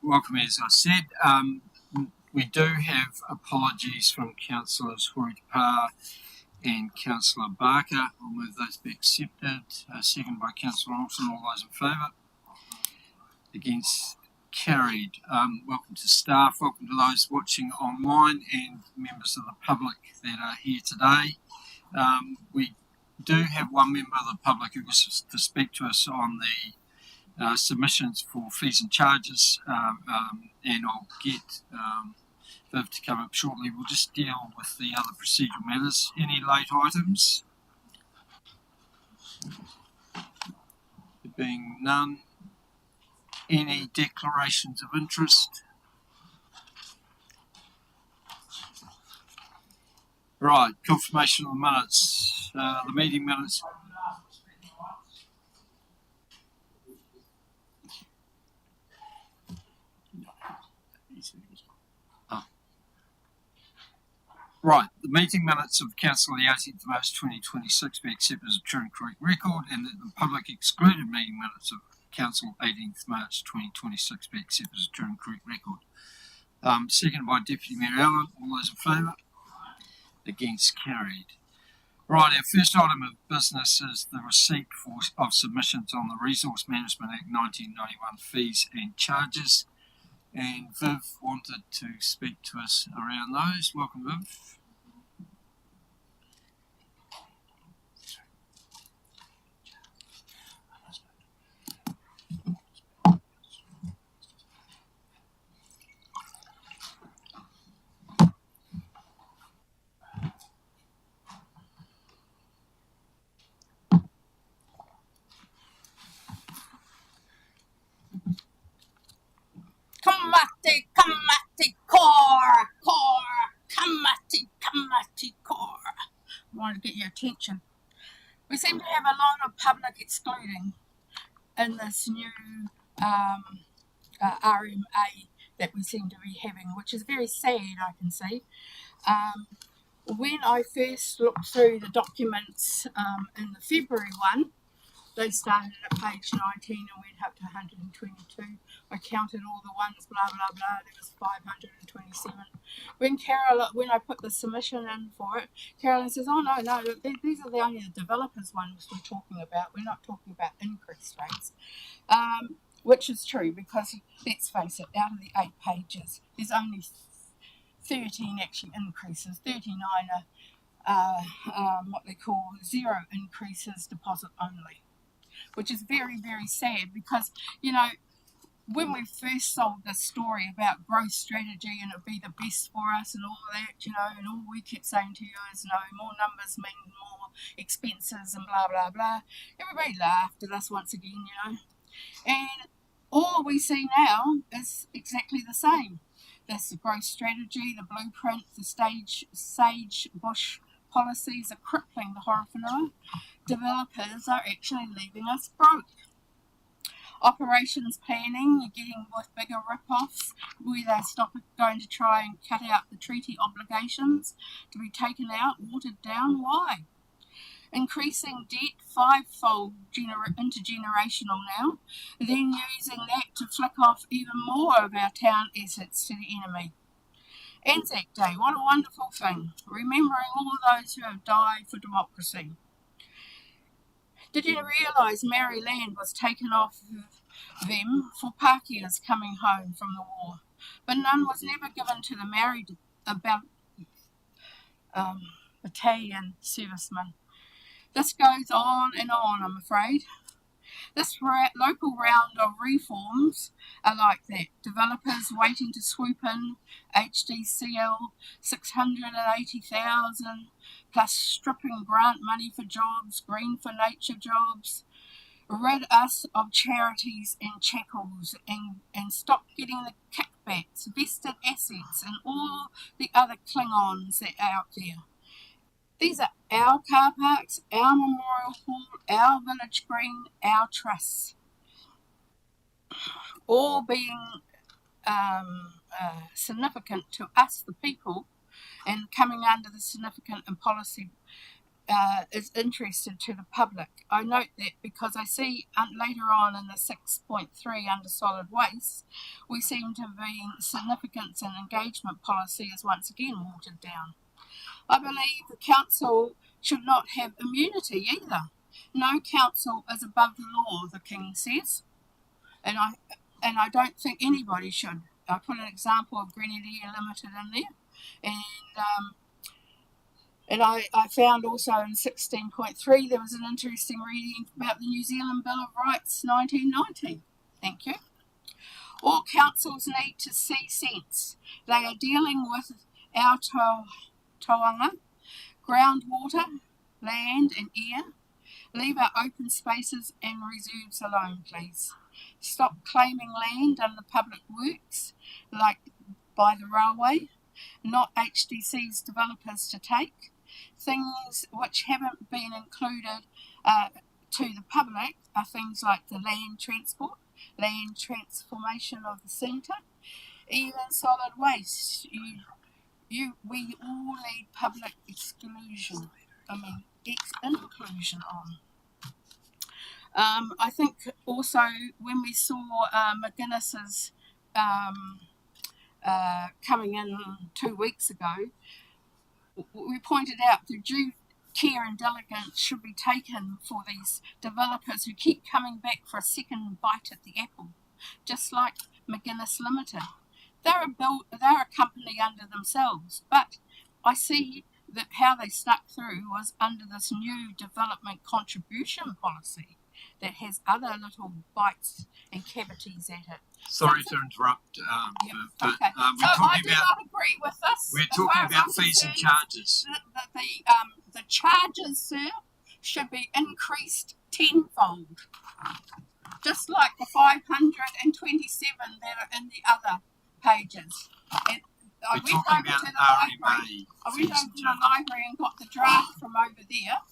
Welcome, as I said. We do have apologies from Councillors Horowhenua and Councillor Barker. I'll move those be accepted. Second by Councillor Olsen. All those in favour? Against? Carried. Welcome to staff. Welcome to those watching online and members of the public that are here today. We do have one member of the public who wishes to speak to us on the submissions for fees and charges, and I'll get Viv to come up shortly. We'll just deal with the other procedural matters. Any late items? There being none. Any declarations of interest? Right, confirmation of the minutes. The meeting minutes. Right, the meeting minutes of Council the 18th of March 2026 be accepted as a true and correct record, and that the public excluded meeting minutes of Council 18th March 2026 be accepted as a true and correct record. Seconded by Deputy Mayor Allen. All those in favour? Against? Carried. Right, our first item of business is the receipt of submissions on the Resource Management Act 1991 fees and charges. And Viv wanted to speak to us around those. Welcome, Viv. Kamati, core. I want to get your attention. We seem to have a lot of public excluding in this new RMA that we seem to be having, which is very sad, I can see. When I first looked through the documents in the February one, they started at page 19 and went up to 122. I counted all the ones, blah, blah, blah. There was 527. When I put the submission in for it, Carolyn says, oh, no, these are only the developers ones we're talking about. We're not talking about increased rates, which is true because, let's face it, out of the 8 pages, there's only 13 actually increases. 39 are what they call zero increases, deposit only, which is very, very sad because, you know, when we first sold this story about growth strategy and it'd be the best for us and all that, you know, and all we kept saying to you is, no, more numbers mean more expenses and blah, blah, blah. Everybody laughed at us once again, you know. And all we see now is exactly the same. That's the growth strategy, the blueprint, the sage bush policies are crippling the Horowhenua. Developers are actually leaving us broke. Operations planning, you're getting with bigger rip-offs where they stop going to try and cut out the treaty obligations to be taken out, watered down. Why? Increasing debt 5-fold intergenerational now, then using that to flick off even more of our town assets to the enemy. Anzac Day, what a wonderful thing, remembering all those who have died for democracy. Did you realise Maori land was taken off them for Pākehās coming home from the war? But none was never given to the Maori battalion servicemen. This goes on and on, I'm afraid. This local round of reforms are like that. Developers waiting to swoop in, HDCL 680,000, plus stripping grant money for jobs, green for nature jobs. Rid us of charities and shackles and stop getting the kickbacks, vested assets and all the other Klingons that are out there. These are our car parks, our memorial hall, our village green, our trusts, all being significant to us, the people, and coming under the significant and policy is interested to the public. I note that because I see later on in the 6.3 under solid waste, we seem to be significance and engagement policy is once again watered down. I believe the council should not have immunity either. No council is above the law, the King says, and I don't think anybody should. I put an example of Grenadier Limited in there, and I found also in 16.3 there was an interesting reading about the New Zealand Bill of Rights 1990. Thank you. All councils need to see sense. They are dealing with our taonga, groundwater, land and air. Leave our open spaces and reserves alone, please. Stop claiming land under public works, like by the railway, not HDC's developers to take. Things which haven't been included to the public are things like the land transport, land transformation of the centre, even solid waste. We all need public inclusion on. I think also when we saw McGuinness's coming in 2 weeks ago, we pointed out that due care and diligence should be taken for these developers who keep coming back for a second bite at the apple, just like McGuinness Limited. They're a company under themselves, but I see that how they snuck through was under this new development contribution policy that has other little bites and cavities at it. Sorry to interrupt, but okay. I do not agree with this. We're talking about fees and charges. The charges, sir, should be increased tenfold, just like the 527 that are in the other pages. And I went over to the library and got the draft from over there,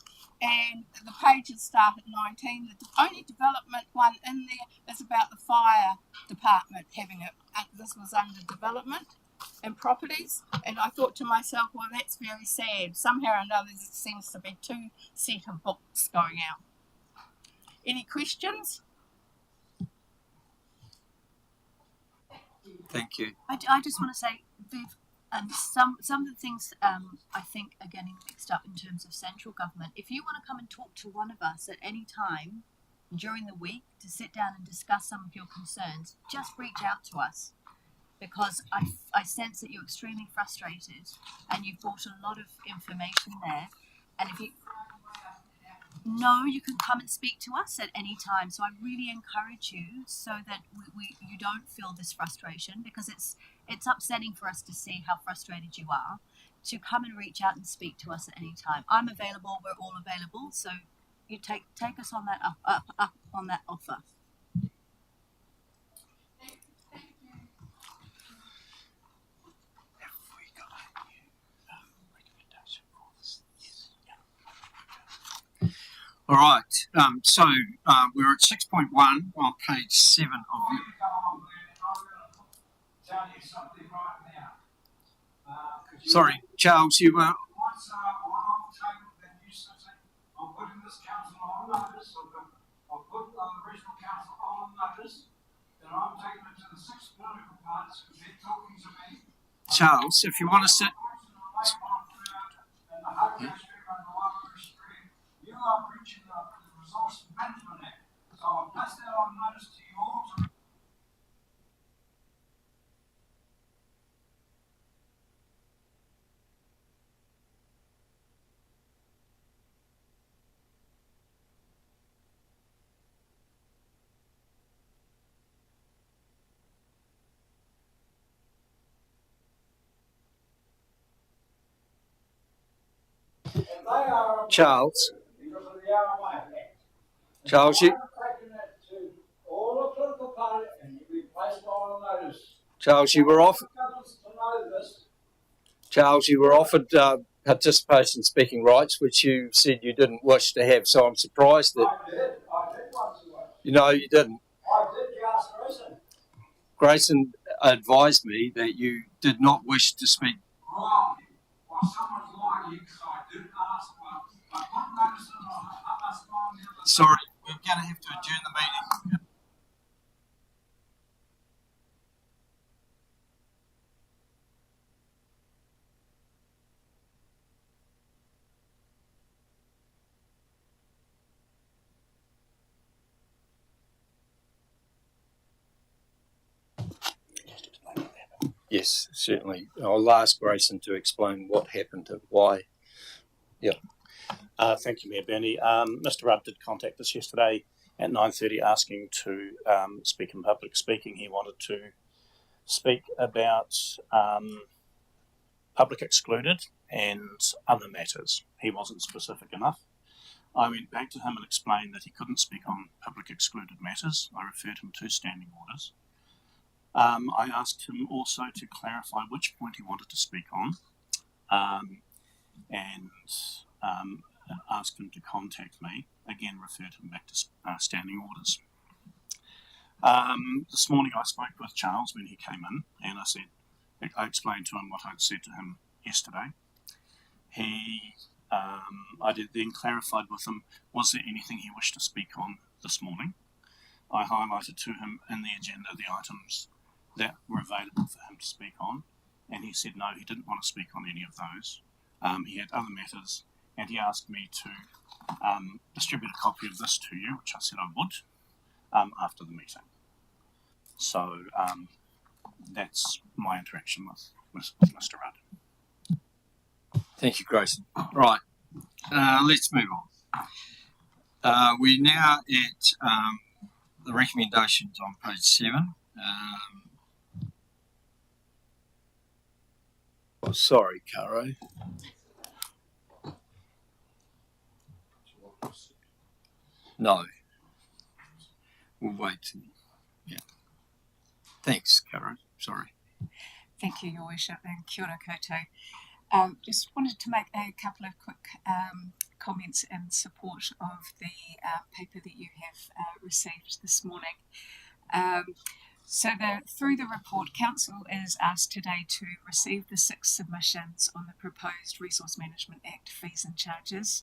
and the pages start at 19. The only development one in there is about the fire department having it. This was under development and properties, and I thought to myself, well, that's very sad. Somehow or another, it seems to be 2 sets of books going out. Any questions? Thank you. I just want to say, Viv, some of the things I think are getting mixed up in terms of central government. If you want to come and talk to one of us at any time during the week to sit down and discuss some of your concerns, just reach out to us, because I sense that you're extremely frustrated and you've brought a lot of information there. And if you can come and speak to us at any time. So I really encourage you, so that you don't feel this frustration, because it's upsetting for us to see how frustrated you are, to come and reach out and speak to us at any time. I'm available. We're all available. So you take us on that up on that offer. All right, so we're at 6.1 on page 7 of the... Tell you something right now. Sorry, Charles, you were... Once I'll take the new city, I'm putting this council on notice, I'll put the regional council on notice, and I'm taking it to the 6 political parties because they're talking to me. Charles, if you want to sit... You are breaching the Resource Management Act. So I'll pass that on notice to you all to... Charles, Because of the RMA Act. Charles, you... I'm taking that to all the political parties and you'll be placed on notice. Charles, you were offered... Charles, you were offered participation speaking rights, which you said you didn't wish to have. So I'm surprised that... I did want to. No, you didn't. I did. You asked Grayson. Grayson advised me that you did not wish to speak. Wrong. Well, someone's lying because I didn't ask one. I Sorry, we're going to have to adjourn the meeting. Yes, certainly. I'll ask Grayson to explain what happened and why. Thank you, Mayor Bernie. Mr. Rudd did contact us yesterday at 9:30 asking to speak in public speaking. He wanted to speak about public excluded and other matters. He wasn't specific enough. I went back to him and explained that he couldn't speak on public excluded matters. I referred him to standing orders. I asked him also to clarify which point he wanted to speak on, and asked him to contact me. Again, referred him back to standing orders. This morning I spoke with Charles when he came in, and I explained to him what I'd said to him yesterday. I did then clarified with him, was there anything he wished to speak on this morning? I highlighted to him in the agenda the items that were available for him to speak on, and he said no, he didn't want to speak on any of those. He had other matters, and he asked me to distribute a copy of this to you, which I said I would after the meeting. So that's my interaction with Mr. Rudd. Thank you, Grayson. Right, let's move on. We're now at the recommendations on page 7. Sorry, Caro. No. We'll wait. Yeah. Thanks, Caro. Sorry. Thank you, Your Worship, and kia ora koutou. Just wanted to make a couple of quick comments in support of the paper that you have received this morning. Through the report, Council is asked today to receive the 6 submissions on the proposed Resource Management Act fees and charges.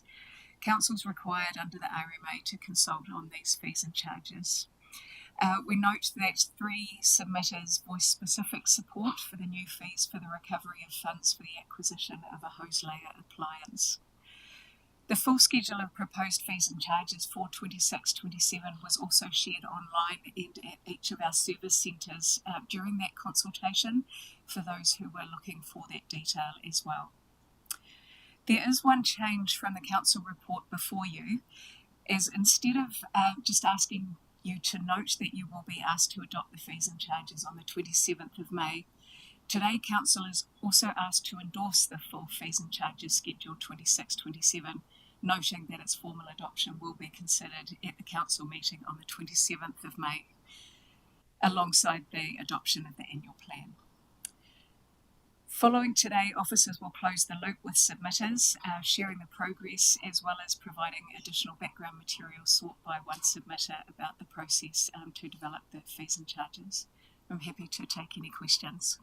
Council is required under the RMA to consult on these fees and charges. We note that 3 submitters voiced specific support for the new fees for the recovery of funds for the acquisition of a hose layer appliance. The full schedule of proposed fees and charges for 26-27 was also shared online and at each of our service centres during that consultation for those who were looking for that detail as well. There is one change from the Council report before you, as instead of just asking you to note that you will be asked to adopt the fees and charges on the 27th of May, today Council is also asked to endorse the full fees and charges schedule 26-27, noting that its formal adoption will be considered at the Council meeting on the 27th of May, alongside the adoption of the annual plan. Following today, officers will close the loop with submitters, sharing the progress as well as providing additional background material sought by one submitter about the process to develop the fees and charges. I'm happy to take any questions.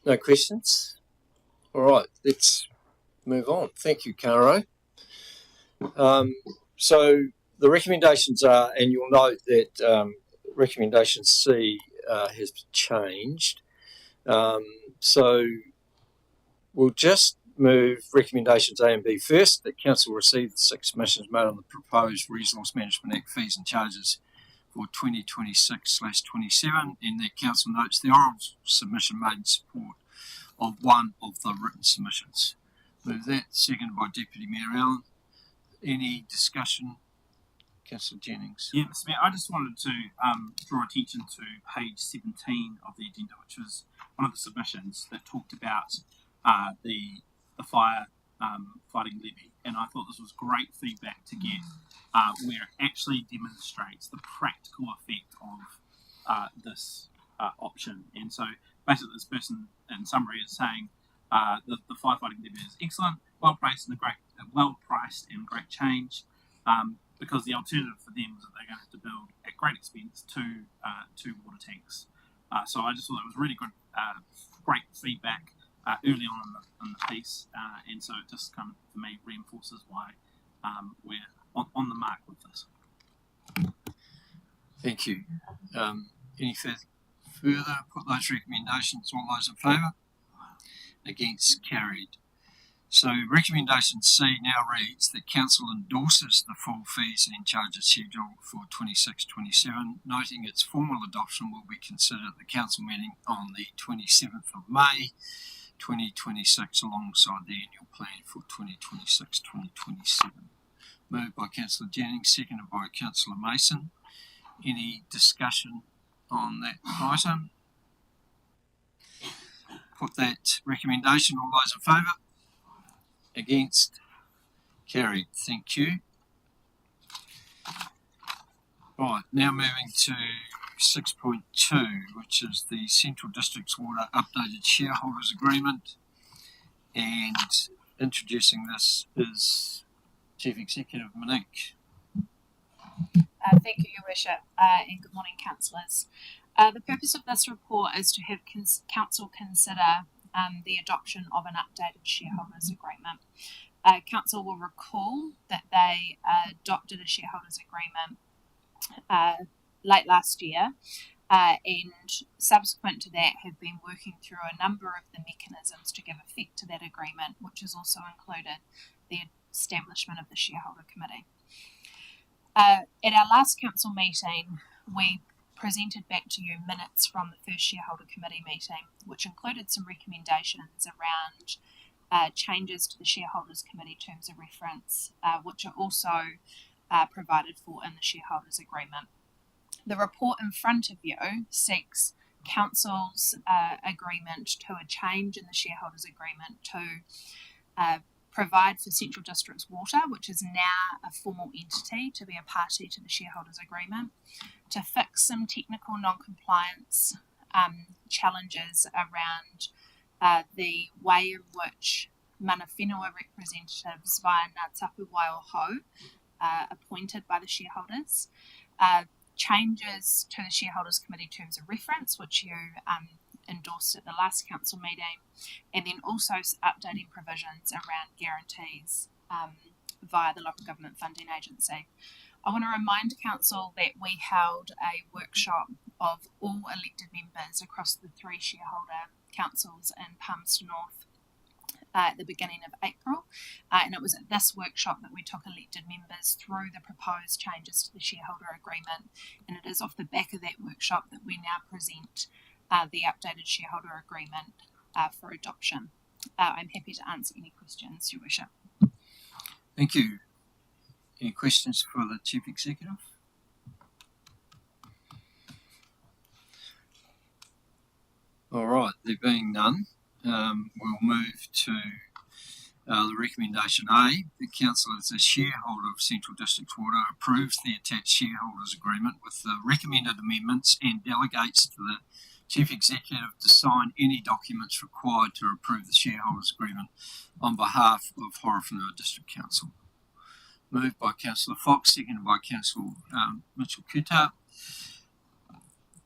No questions? All right, let's move on. Thank you, Caro. So the recommendations are, and you'll note that recommendation C has changed. So we'll just move recommendations A and B first, that Council receive the 6 submissions made on the proposed Resource Management Act fees and charges for 2026/27, and that Council notes the oral submission made in support of one of the written submissions. Move that, seconded by Deputy Mayor Allen. Any discussion? Councillor Jennings. Yeah, Mr. Mayor, I just wanted to draw attention to page 17 of the agenda, which was one of the submissions that talked about the fire fighting levy, and I thought this was great feedback to get, where it actually demonstrates the practical effect of this option. And so basically this person in summary is saying that the firefighting levy is excellent, well priced and great change, because the alternative for them is that they're going to have to build at great expense two water tanks. So I just thought it was really good, great feedback early on in the piece, and so it just kind of, for me, reinforces why we're on the mark with this. Thank you. Any further? Put those recommendations. All those in favour? Against? Carried. So recommendation C now reads that Council endorses the full fees and charges schedule for 26-27, noting its formal adoption will be considered at the Council meeting on the 27th of May 2026 alongside the annual plan for 2026-2027. Moved by Councillor Jennings, seconded by Councillor Mason. Any discussion on that item? Put that recommendation. All those in favour? Against? Carried. Thank you. Right, now moving to 6.2, which is the Central District's Water Updated Shareholders Agreement. And introducing this is Chief Executive Monique. Thank you, Your Worship, and good morning, councillors. The purpose of this report is to have Council consider the adoption of an updated shareholders agreement. Council will recall that they adopted a shareholders agreement late last year, and subsequent to that have been working through a number of the mechanisms to give effect to that agreement, which has also included the establishment of the shareholder committee. At our last council meeting, we presented back to you minutes from the first shareholder committee meeting, which included some recommendations around changes to the shareholders committee terms of reference, which are also provided for in the shareholders agreement. The report in front of you seeks council's agreement to a change in the shareholders agreement to provide for Central District's Water, which is now a formal entity to be a party to the shareholders agreement, to fix some technical non-compliance challenges around the way in which mana whenua representatives via Ngā Tapu Waiōhau appointed by the shareholders, changes to the shareholders committee terms of reference, which you endorsed at the last council meeting, and then also updating provisions around guarantees via the local government funding agency. I want to remind council that we held a workshop of all elected members across the three shareholder councils in Palmerston North at the beginning of April, and it was at this workshop that we took elected members through the proposed changes to the shareholder agreement, and it is off the back of that workshop that we now present the updated shareholder agreement for adoption. I'm happy to answer any questions, Your Worship. Thank you. Any questions for the Chief Executive? All right, there being none, we'll move to the recommendation A. The Council, as a shareholder of Central District Water, approves the attached shareholders agreement with the recommended amendments and delegates to the Chief Executive to sign any documents required to approve the shareholders agreement on behalf of Horowhenua District Council. Moved by Councillor Fox, seconded by Councillor Mitchell-Kuta.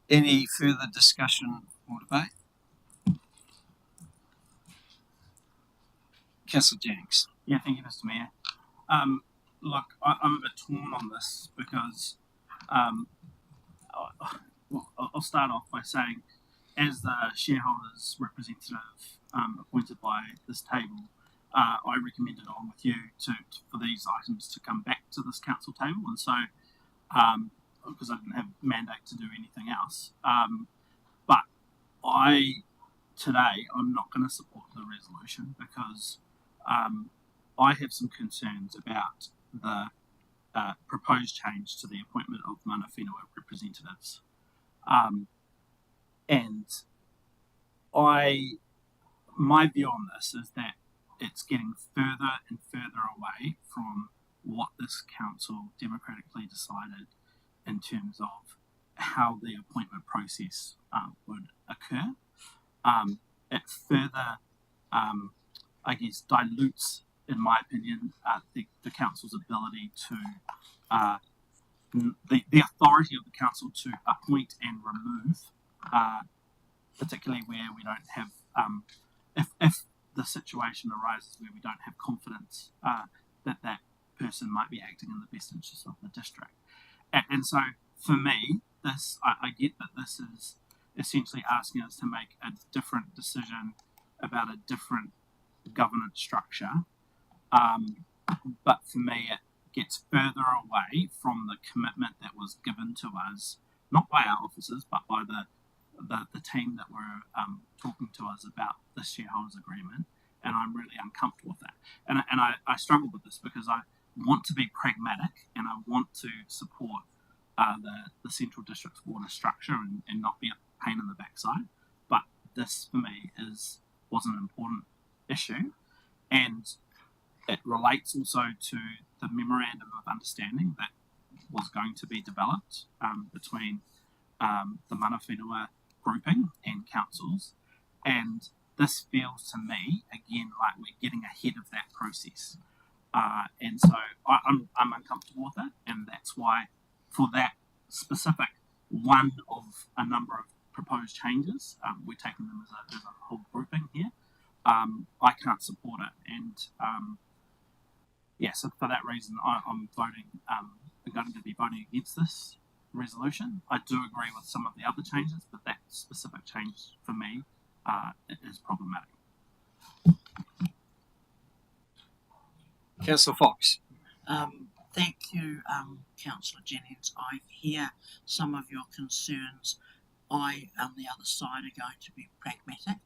Any further discussion or debate? Councillor Jennings. Yeah, thank you, Mr. Mayor. Look, I'm a bit torn on this because I'll start off by saying, as the shareholders representative appointed by this table, I recommended on with you for these items to come back to this council table, and so because I didn't have a mandate to do anything else. But today I'm not going to support the resolution because I have some concerns about the proposed change to the appointment of mana whenua representatives. And my view on this is that it's getting further and further away from what this council democratically decided in terms of how the appointment process would occur. It further, I guess, dilutes in my opinion, the council's ability to the authority of the council to appoint and remove, particularly where we don't have, if the situation arises where we don't have confidence that that person might be acting in the best interest of the district. And so for me, I get that this is essentially asking us to make a different decision about a different governance structure. But for me, it gets further away from the commitment that was given to us, not by our officers, but by the team that were talking to us about the shareholders agreement. And I'm really uncomfortable with that. And I struggle with this because I want to be pragmatic and I want to support the Central District's water structure and not be a pain in the backside. But this, for me, was an important issue. And it relates also to the memorandum of understanding that was going to be developed between the mana whenua grouping and councils. And this feels to me, again, like we're getting ahead of that process. And so I'm uncomfortable with it. And that's why for that specific one of a number of proposed changes, we're taking them as a whole grouping here. I can't support it. And so for that reason, I'm voting. I'm going to be voting against this resolution. I do agree with some of the other changes, but that specific change for me is problematic. Councillor Fox. Thank you, Councillor Jennings. I hear some of your concerns. I, on the other side, are going to be pragmatic.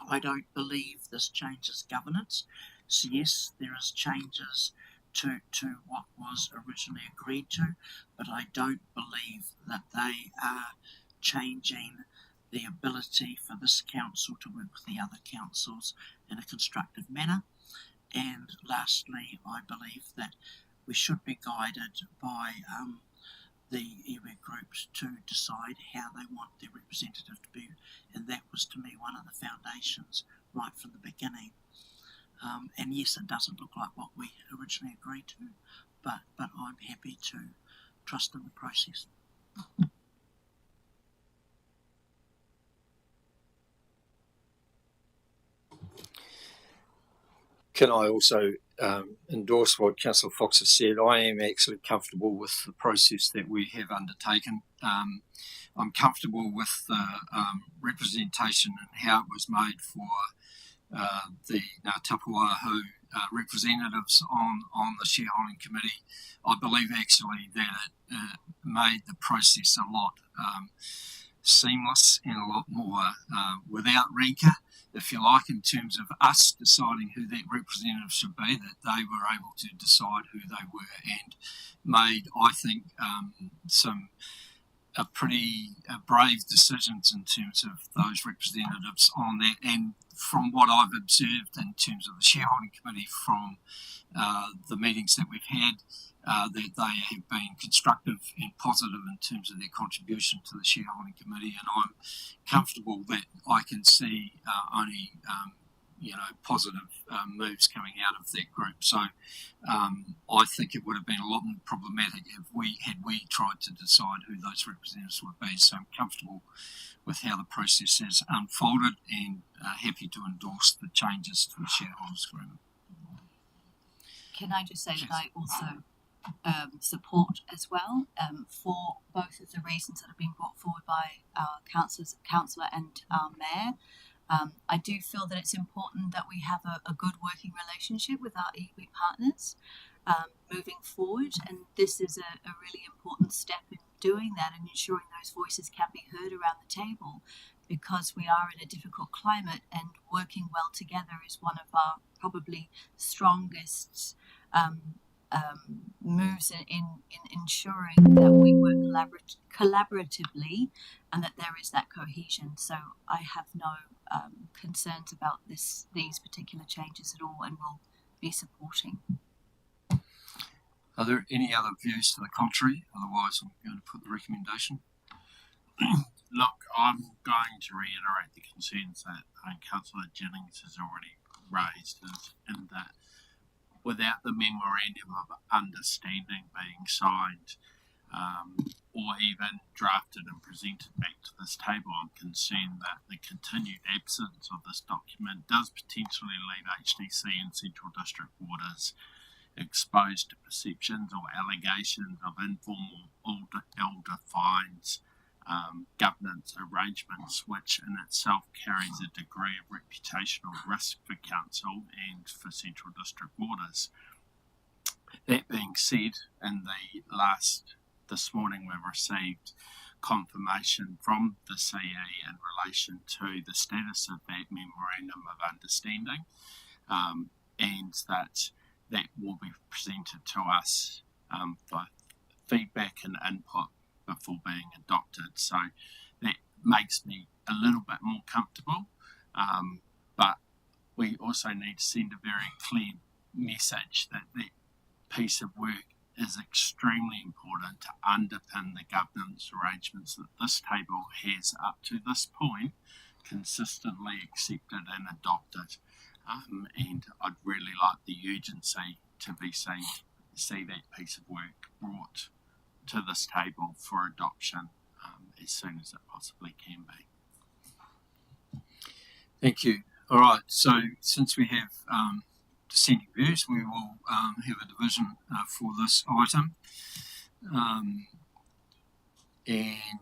I don't believe this changes governance. So yes, there is changes to what was originally agreed to, but I don't believe that they are changing the ability for this council to work with the other councils in a constructive manner. And lastly, I believe that we should be guided by the iwi groups to decide how they want their representative to be, and that was to me one of the foundations right from the beginning. And yes, it doesn't look like what we originally agreed to, but I'm happy to trust in the process. Can I also endorse what Councillor Fox has said? I am actually comfortable with the process that we have undertaken. I'm comfortable with the representation and how it was made for the Ngā Tapuahu representatives on the shareholding committee. I believe actually that it made the process a lot seamless and a lot more without rancor, if you like, in terms of us deciding who that representative should be, that they were able to decide who they were and made, I think, some pretty brave decisions in terms of those representatives on that. And from what I've observed in terms of the shareholding committee from the meetings that we've had, that they have been constructive and positive in terms of their contribution to the shareholding committee, and I'm comfortable that I can see only positive moves coming out of that group. So I think it would have been a lot more problematic if we tried to decide who those representatives would be. So I'm comfortable with how the process has unfolded and happy to endorse the changes to the shareholders agreement. Can I just say that I also support as well for both of the reasons that have been brought forward by our councillor and our mayor. I do feel that it's important that we have a good working relationship with our iwi partners moving forward, and this is a really important step in doing that and ensuring those voices can be heard around the table, because we are in a difficult climate, and working well together is one of our probably strongest moves in ensuring that we work collaboratively and that there is that cohesion. So I have no concerns about these particular changes at all, and will be supporting. Are there any other views to the contrary? Otherwise, I'm going to put the recommendation. Look, I'm going to reiterate the concerns that Councillor Jennings has already raised, in that without the memorandum of understanding being signed or even drafted and presented back to this table. I'm concerned that the continued absence of this document does potentially leave HDC and Central District Waters exposed to perceptions or allegations of informal, ill-defined governance arrangements, which in itself carries a degree of reputational risk for council and for Central District Waters. That being said, this morning we've received confirmation from the CE in relation to the status of that memorandum of understanding, and that will be presented to us for feedback and input before being adopted. So that makes me a little bit more comfortable, but we also need to send a very clear message that that piece of work is extremely important to underpin the governance arrangements that this table has up to this point consistently accepted and adopted. And I'd really like the urgency to see that piece of work brought to this table for adoption as soon as it possibly can be. Thank you. All right, so since we have dissenting views, we will have a division for this item. And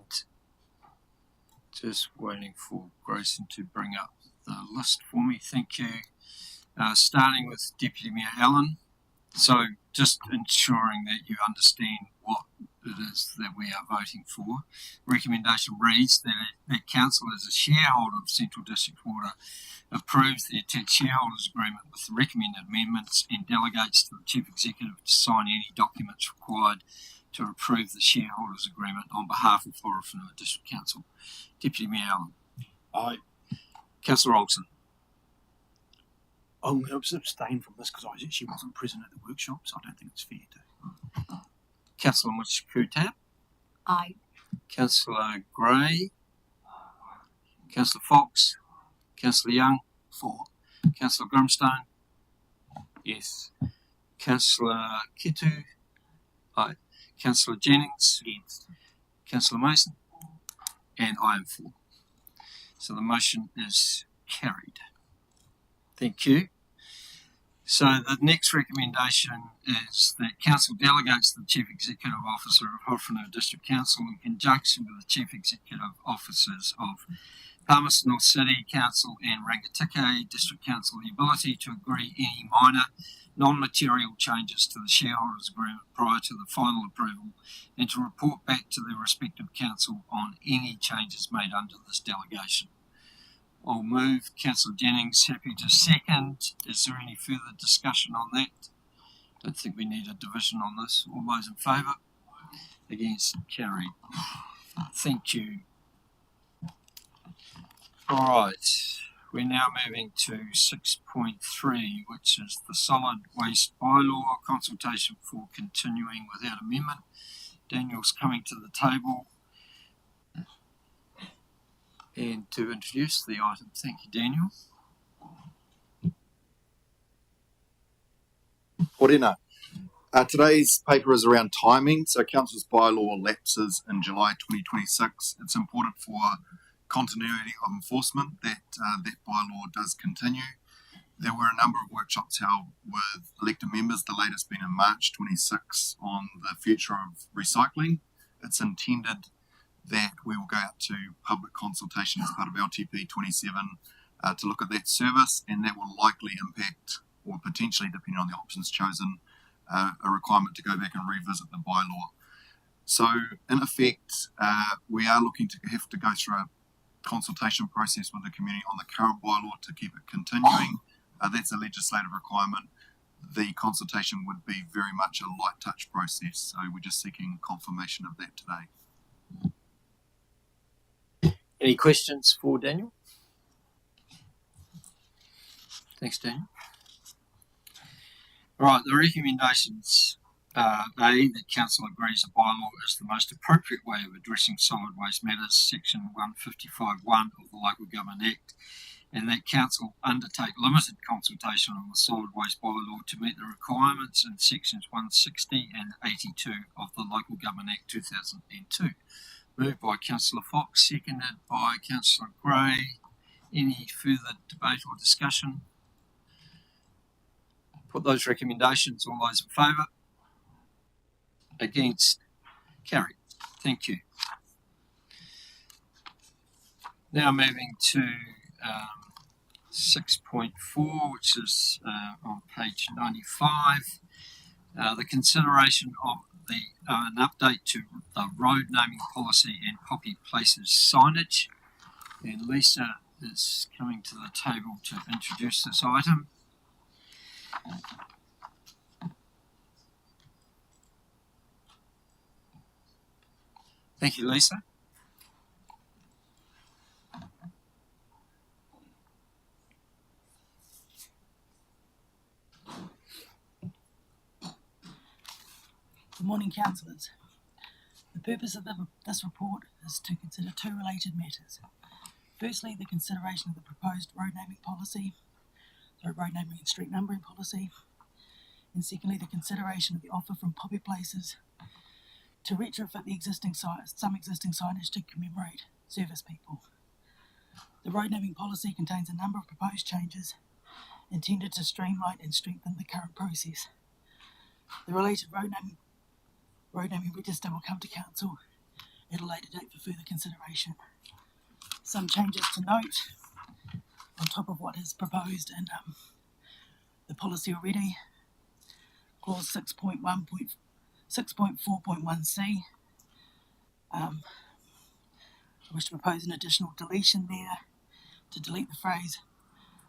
just waiting for Grayson to bring up the list for me. Thank you. Starting with Deputy Mayor Allen. So just ensuring that you understand what it is that we are voting for. Recommendation reads that Council as a shareholder of Central District Water approves the attached shareholders agreement with the recommended amendments and delegates to the Chief Executive to sign any documents required to approve the shareholders agreement on behalf of Horowhenua District Council. Deputy Mayor Allen. Aye. Councillor Olsen. I'm going to abstain from this because I actually wasn't present at the workshop, so I don't think it's fair to. Councillor Muchikutab. Aye. Councillor Gray. Councillor Fox. Councillor Young. For. Councillor Grimstone. Yes. Councillor Kitu. Aye. Councillor Jennings. Against. Councillor Mason. And I am for. So the motion is carried. Thank you. So the next recommendation is that Council delegates the Chief Executive Officer of Horowhenua District Council in conjunction with the Chief Executive Officers of Palmerston North City Council and Rangitikei District Council the ability to agree any minor non-material changes to the shareholders agreement prior to the final approval and to report back to their respective council on any changes made under this delegation. I'll move. Councillor Jennings, happy to second. Is there any further discussion on that? Don't think we need a division on this. All those in favour? Against? Carried. Thank you. All right. We're now moving to 6.3, which is the solid waste bylaw consultation for continuing without amendment. Daniel's coming to the table. And to introduce the item. Thank you, Daniel. Horowhenua. Today's paper is around timing. So Council's bylaw lapses in July 2026. It's important for continuity of enforcement that that bylaw does continue. There were a number of workshops held with elected members, the latest being in March 26 on the future of recycling. It's intended that we will go out to public consultation as part of LTP 27 to look at that service, and that will likely impact, or potentially, depending on the options chosen, a requirement to go back and revisit the bylaw. So, in effect, we are looking to have to go through a consultation process with the community on the current bylaw to keep it continuing. That's a legislative requirement. The consultation would be very much a light touch process, so we're just seeking confirmation of that today. Any questions for Daniel? Thanks, Daniel. Right, the recommendations are A, that Council agrees a bylaw is the most appropriate way of addressing solid waste matters, Section 155.1 of the Local Government Act, and that council undertake limited consultation on the solid waste bylaw to meet the requirements in sections 160 and 82 of the Local Government Act 2002. Moved by Councillor Fox, seconded by Councillor Gray. Any further debate or discussion? Put those recommendations. All those in favour? Against? Carried. Thank you. Now moving to 6.4, which is on page 95. The consideration of an update to the road naming policy and poppy places signage. And Lisa is coming to the table to introduce this item. Thank you, Lisa. Good morning, councillors. The purpose of this report is to consider two related matters. Firstly, the consideration of the proposed road naming policy, road naming and street numbering policy, and secondly, the consideration of the offer from Poppy Places to retrofit some existing signage to commemorate service people. The road naming policy contains a number of proposed changes intended to streamline and strengthen the current process. The related road naming register will come to council at a later date for further consideration. Some changes to note on top of what is proposed in the policy already. Clause 6.4.1c. I wish to propose an additional deletion there to delete the phrase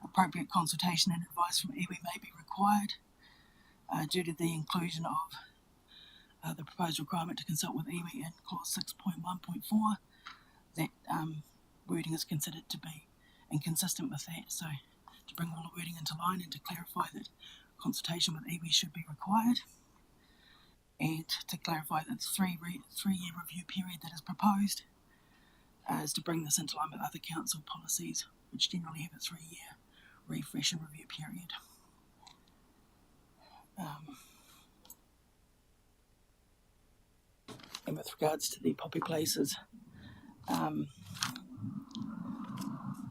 appropriate consultation and advice from iwi may be required due to the inclusion of the proposed requirement to consult with iwi in clause 6.1.4. That wording is considered to be inconsistent with that, so to bring all the wording into line and to clarify that consultation with iwi should be required, and to clarify that the three-year review period that is proposed is to bring this into line with other council policies which generally have a 3-year refresh and review period. And with regards to the Poppy Places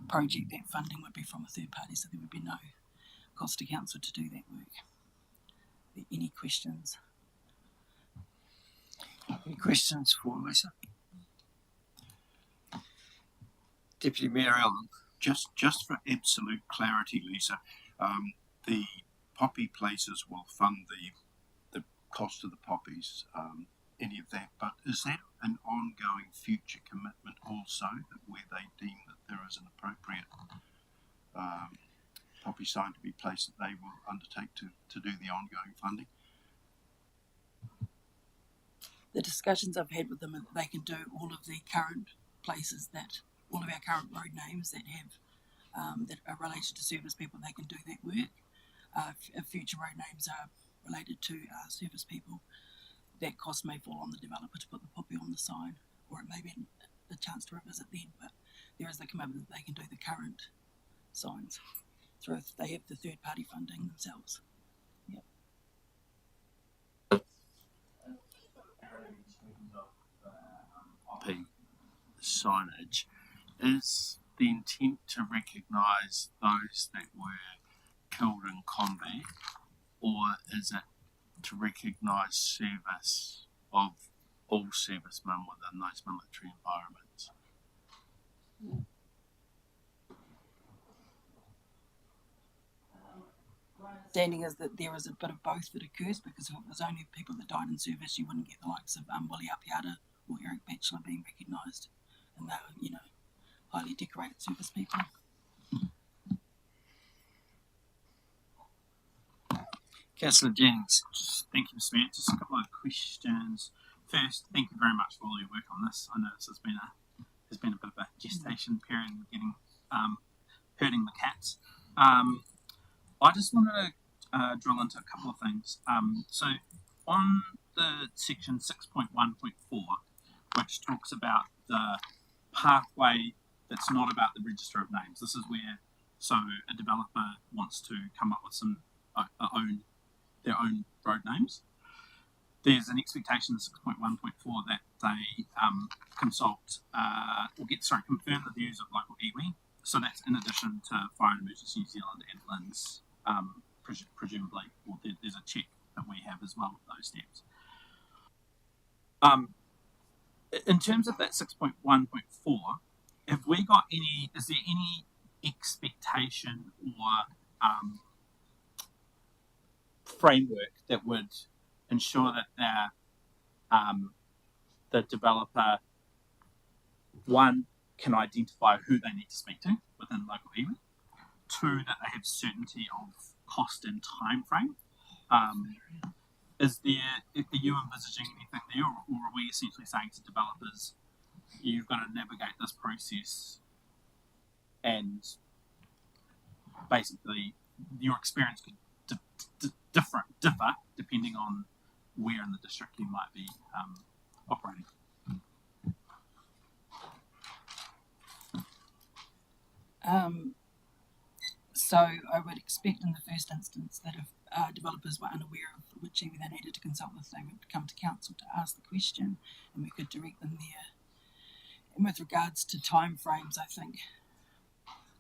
project, that funding would be from a third party, so there would be no cost to council to do that work. Any questions? Any questions for Lisa? Deputy Mayor Allen. Just for absolute clarity, Lisa, the Poppy Places will fund the cost of the poppies, any of that, but is that an ongoing future commitment also, that where they deem that there is an appropriate poppy sign to be placed, that they will undertake to do the ongoing funding? The discussions I've had with them are that they can do all of the current places all of our current road names that have that are related to service people, they can do that work. If future road names are related to service people, that cost may fall on the developer to put the poppy on the sign, or it may be a chance to revisit then, but there is the commitment that they can do the current signs through if they have the third party funding themselves. Yep. Signage, is the intent to recognise those that were killed in combat, or is it to recognise service of all servicemen within those military environments? My understanding is that there is a bit of both that occurs, because if it was only people that died in service, you wouldn't get the likes of Willie Apiata or Eric Batchelor being recognised, and they were, highly decorated service people. Councillor Jennings. Thank you, Mr. Mayor. Just a couple of questions. First, thank you very much for all your work on this. I know this has been a bit of a gestation period in getting herding the cats. I just wanted to drill into a couple of things. So on the section 6.1.4, which talks about the pathway that's not about the register of names, this is where So a developer wants to come up with their own road names. There's an expectation in 6.1.4 that they confirm the views of local iwi. So that's in addition to Fire and Emergency New Zealand and LINZ, presumably. Or there's a check that we have as well with those steps. In terms of that 6.1.4, is there any expectation or framework that would ensure that the developer, one, can identify who they need to speak to within local iwi, two, that they have certainty of cost and time frame? Are you envisaging anything there, or are we essentially saying to developers, you've got to navigate this process and basically your experience could differ depending on where in the district you might be operating? So I would expect in the first instance that if developers were unaware of which iwi they needed to consult with, they would come to council to ask the question and we could direct them there. And with regards to time frames, I think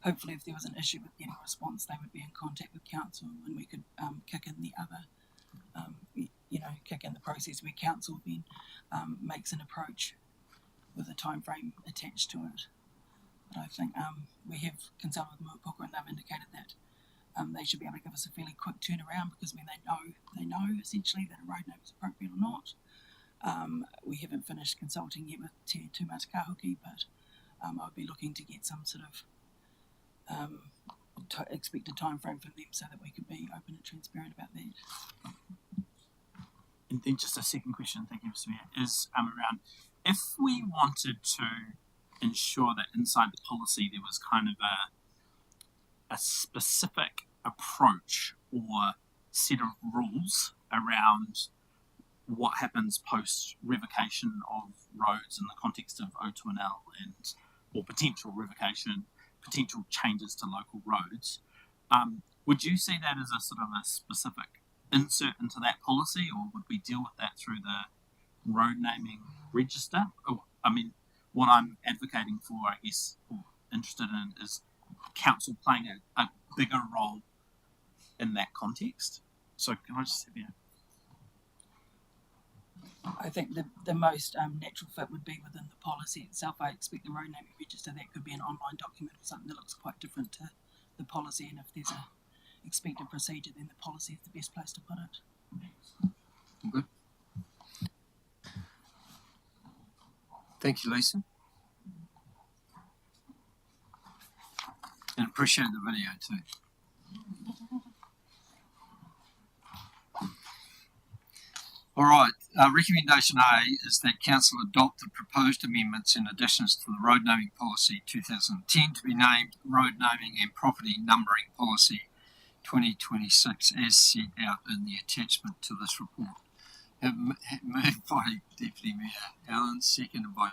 hopefully if there was an issue with getting a response, they would be in contact with council and we could kick in the other, kick in the process where council then makes an approach with a time frame attached to it. But I think we have consulted with Muapuka and they've indicated that they should be able to give us a fairly quick turnaround because when they know essentially that a road name is appropriate or not. We haven't finished consulting yet with Te Tūmatakahoki, but I would be looking to get some sort of expected time frame from them so that we can be open and transparent about that. And then just a second question, thank you, Mr. Mayor, is around if we wanted to ensure that inside the policy there was kind of a specific approach or set of rules around what happens post revocation of roads in the context of O2NL or potential revocation, potential changes to local roads. Would you see that as a sort of a specific insert into that policy, or would we deal with that through the road naming register? What I'm advocating for, I guess, or interested in, is council playing a bigger role in that context. So can I just have you? I think the most natural fit would be within the policy itself. I expect the road naming register, that could be an online document or something that looks quite different to the policy, and if there's a expected procedure, then the policy is the best place to put it. Good. Thank you, Lisa. And appreciate the video too. All right, recommendation A is that Council adopt the proposed amendments and additions to the Road Naming Policy 2010 to be named Road Naming and Property Numbering Policy 2026 as set out in the attachment to this report. Moved by Deputy Mayor Allen, seconded by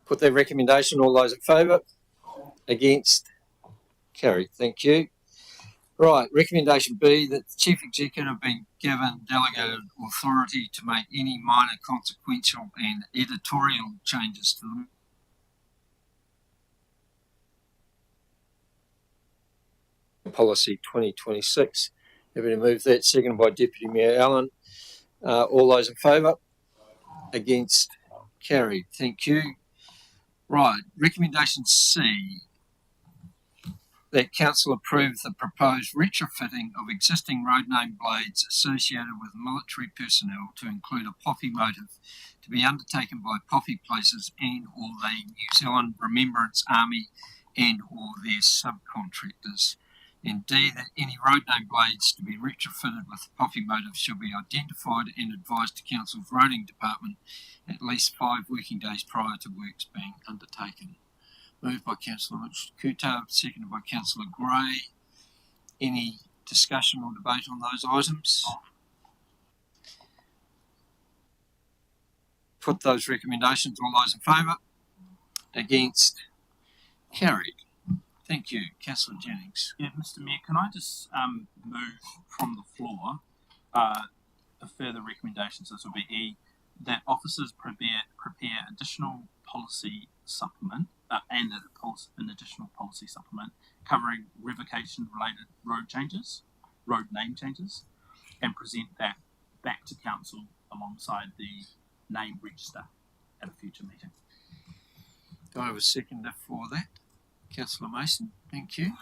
put that recommendation. All those in favour? Against? Carried. Thank you. Right, recommendation B, that the Chief Executive be given delegated authority to make any minor consequential and editorial changes to the Policy 2026. Happy to move that, seconded by Deputy Mayor Allen. All those in favour? Against? Carried. Thank you. Right, recommendation C, that Council approve the proposed retrofitting of existing road name blades associated with military personnel to include a poppy motive to be undertaken by poppy places and or the New Zealand Remembrance Army and or their subcontractors. And D, that any road name blades to be retrofitted with poppy motive shall be identified and advised to Council's roading department at least 5 working days prior to works being undertaken. Moved by Councillor Kuta, seconded by Councillor Gray. Any discussion or debate on those items? put those recommendations. All those in favour? Against? Carried. Thank you. Councillor Jennings. Yeah, Mr. Mayor, can I just move from the floor a further recommendation? So this will be E, that officers prepare additional policy supplement and an additional policy supplement covering revocation-related road name changes, and present that back to council alongside the name register at a future meeting. Do I have a seconder for that? Councillor Mason, thank you.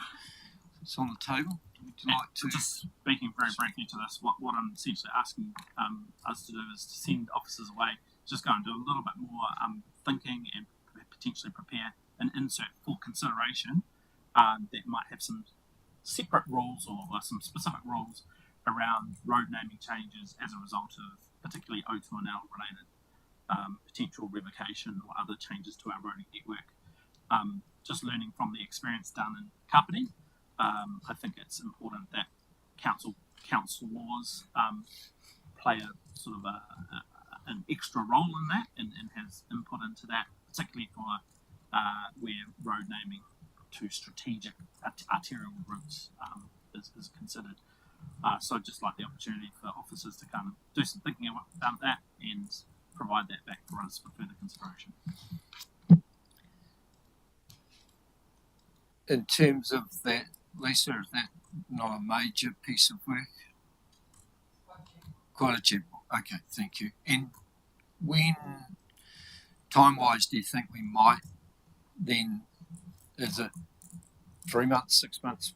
It's on the table. Would you like to? Just speaking very briefly to this, what I'm essentially asking us to do is to send officers away, just go and do a little bit more thinking and potentially prepare an insert for consideration that might have some separate rules or some specific rules around road naming changes as a result of particularly O2NL related potential revocation or other changes to our roading network. Just learning from the experience done in Kapiti, I think it's important that council laws play a sort of an extra role in that and has input into that, particularly for where road naming to strategic arterial routes is considered. So I'd just like the opportunity for officers to kind of do some thinking about that and provide that back for us for further consideration. In terms of that, Lisa, is that not a major piece of work? Quite a general. Okay, thank you. And when, time-wise, do you think we might then, is it 3 months, 6 months?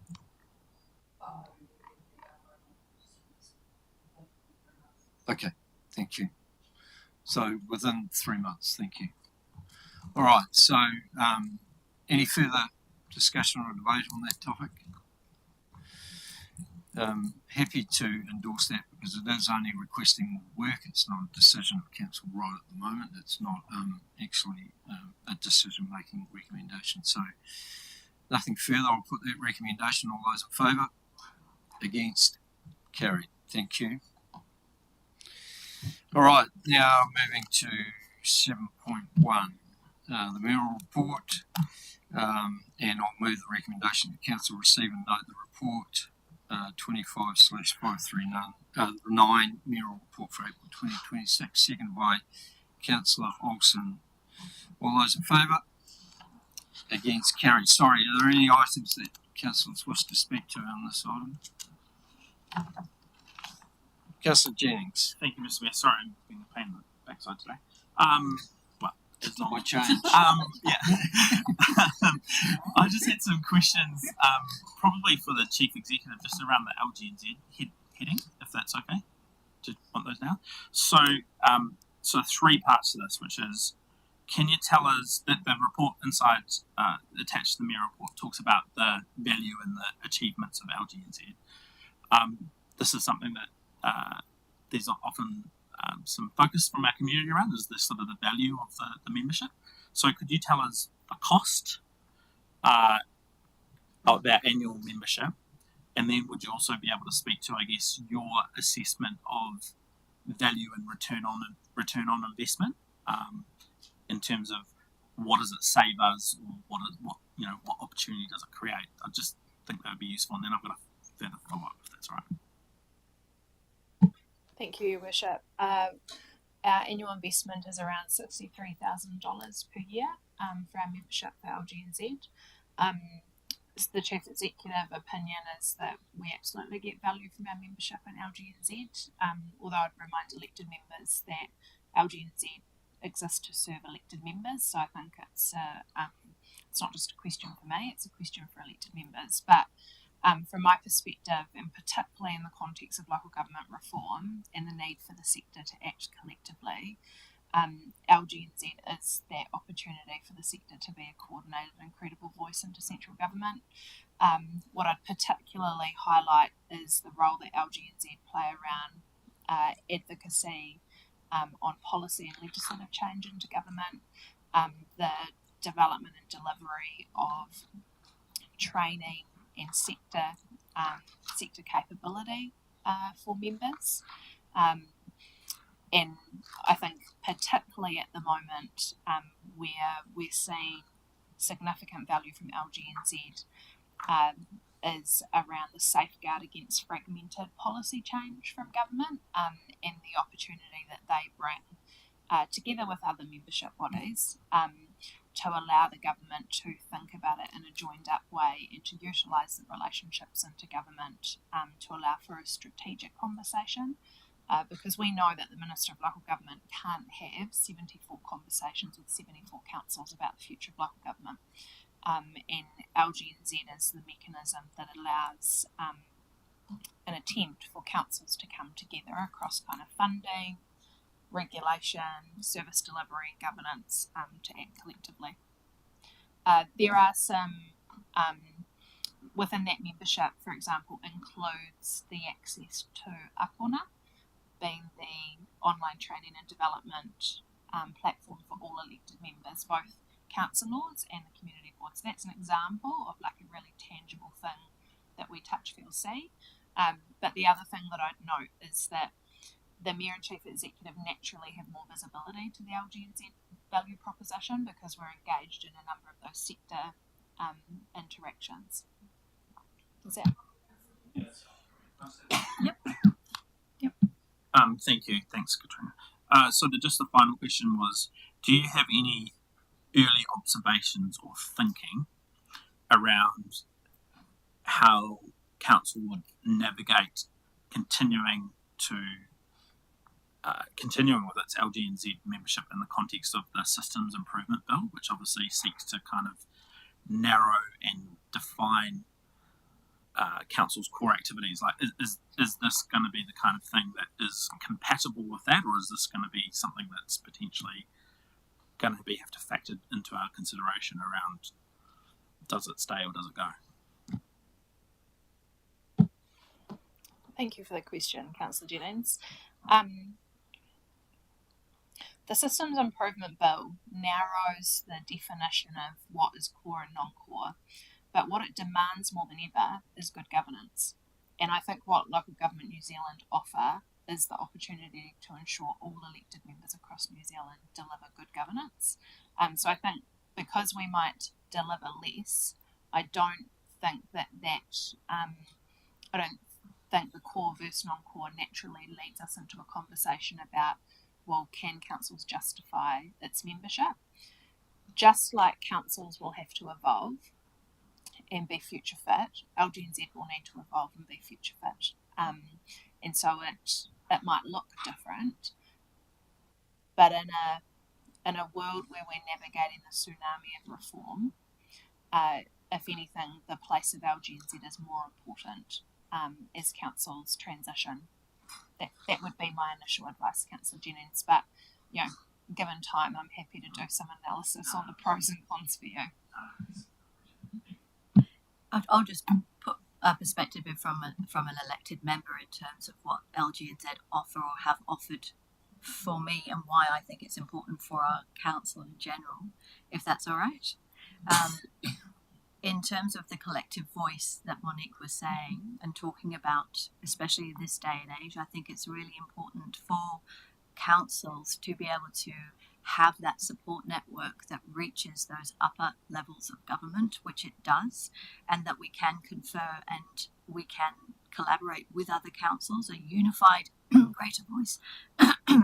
Okay, thank you. So within 3 months, thank you. All right, so any further discussion or debate on that topic? Happy to endorse that because it is only requesting more work. It's not a decision of council right at the moment. It's not actually a decision-making recommendation. So nothing further. I'll put that recommendation. All those in favour? Against? Carried. Thank you. All right, now moving to 7.1, the mayoral report, and I'll move the recommendation that council receive and note the report 25/539 mayoral report for April 2026, seconded by Councillor Olsen. All those in favour? Against? Carried. Sorry, are there any items that councillors wish to speak to on this item? Councillor Jennings. Thank you, Mr. Mayor. Sorry, I'm being a pain in the backside today. Well, it's not my change. I just had some questions, probably for the chief executive, just around the LG&Z heading, if that's okay. Just want those now. So, so 3 parts to this, which is, can you tell us that the report inside attached to the mayor report talks about the value and the achievements of LG&Z? This is something that there's often some focus from our community around, is this sort of the value of the membership. So could you tell us the cost of our annual membership, and then would you also be able to speak to, I guess, your assessment of value and return on investment, in terms of what does it save us, or what opportunity does it create? I just think that would be useful, and then I've got a further follow up if that's all right. Thank you, Your Worship. Our annual investment is around $63,000 per year for our membership for LG&Z. The Chief Executive opinion is that we absolutely get value from our membership in LG&Z, although I'd remind elected members that LG&Z exists to serve elected members, so I think it's not just a question for me, it's a question for elected members. But from my perspective, and particularly in the context of local government reform and the need for the sector to act collectively, LG&Z is that opportunity for the sector to be a coordinated and credible voice into central government. What I'd particularly highlight is the role that LG&Z play around advocacy on policy and legislative change into government, the development and delivery of training and sector capability for members. And I think particularly at the moment, where we're seeing significant value from LGNZ is around the safeguard against fragmented policy change from government, and the opportunity that they bring together with other membership bodies to allow the government to think about it in a joined up way and to utilise the relationships into government to allow for a strategic conversation. Because we know that the Minister of Local Government can't have 74 conversations with 74 councils about the future of local government. And LGNZ is the mechanism that allows an attempt for councils to come together across kind of funding, regulation, service delivery, and governance to act collectively. There are some within that membership, for example, includes the access to Akona, being the online training and development platform for all elected members, both councillors and the community boards. That's an example of like a really tangible thing that we touch, feel, see. But the other thing that I'd note is that the Mayor and Chief Executive naturally have more visibility to the LGNZ value proposition because we're engaged in a number of those sector interactions. Is that? Yes. Yep. Thank you. Thanks, Katrina. So just the final question was, do you have any early observations or thinking around how council would navigate continuing with its LGNZ membership in the context of the Systems Improvement Bill, which obviously seeks to kind of narrow and define council's core activities? Like, is this going to be the kind of thing that is compatible with that, or is this going to be something that's potentially going to have to factor into our consideration around does it stay or does it go? Thank you for the question, Councillor Jennings. The Systems Improvement Bill narrows the definition of what is core and non-core, but what it demands more than ever is good governance. And I think what Local Government New Zealand offer is the opportunity to ensure all elected members across New Zealand deliver good governance. So I think because we might deliver less, I don't think that I don't think the core versus non-core naturally leads us into a conversation about, well, can councils justify its membership? Just like councils will have to evolve and be future fit, LGNZ will need to evolve and be future fit. And so it might look different, but in a world where we're navigating the tsunami of reform, if anything, the place of LGNZ is more important as councils transition. That would be my initial advice, Councillor Jennings. But given time, I'm happy to do some analysis on the pros and cons for you. I'll just put a perspective from an elected member in terms of what LGNZ offer or have offered for me and why I think it's important for our council in general, if that's all right. In terms of the collective voice that Monique was saying and talking about, especially in this day and age, I think it's really important for councils to be able to have that support network that reaches those upper levels of government, which it does, and that we can confer and we can collaborate with other councils. A unified greater voice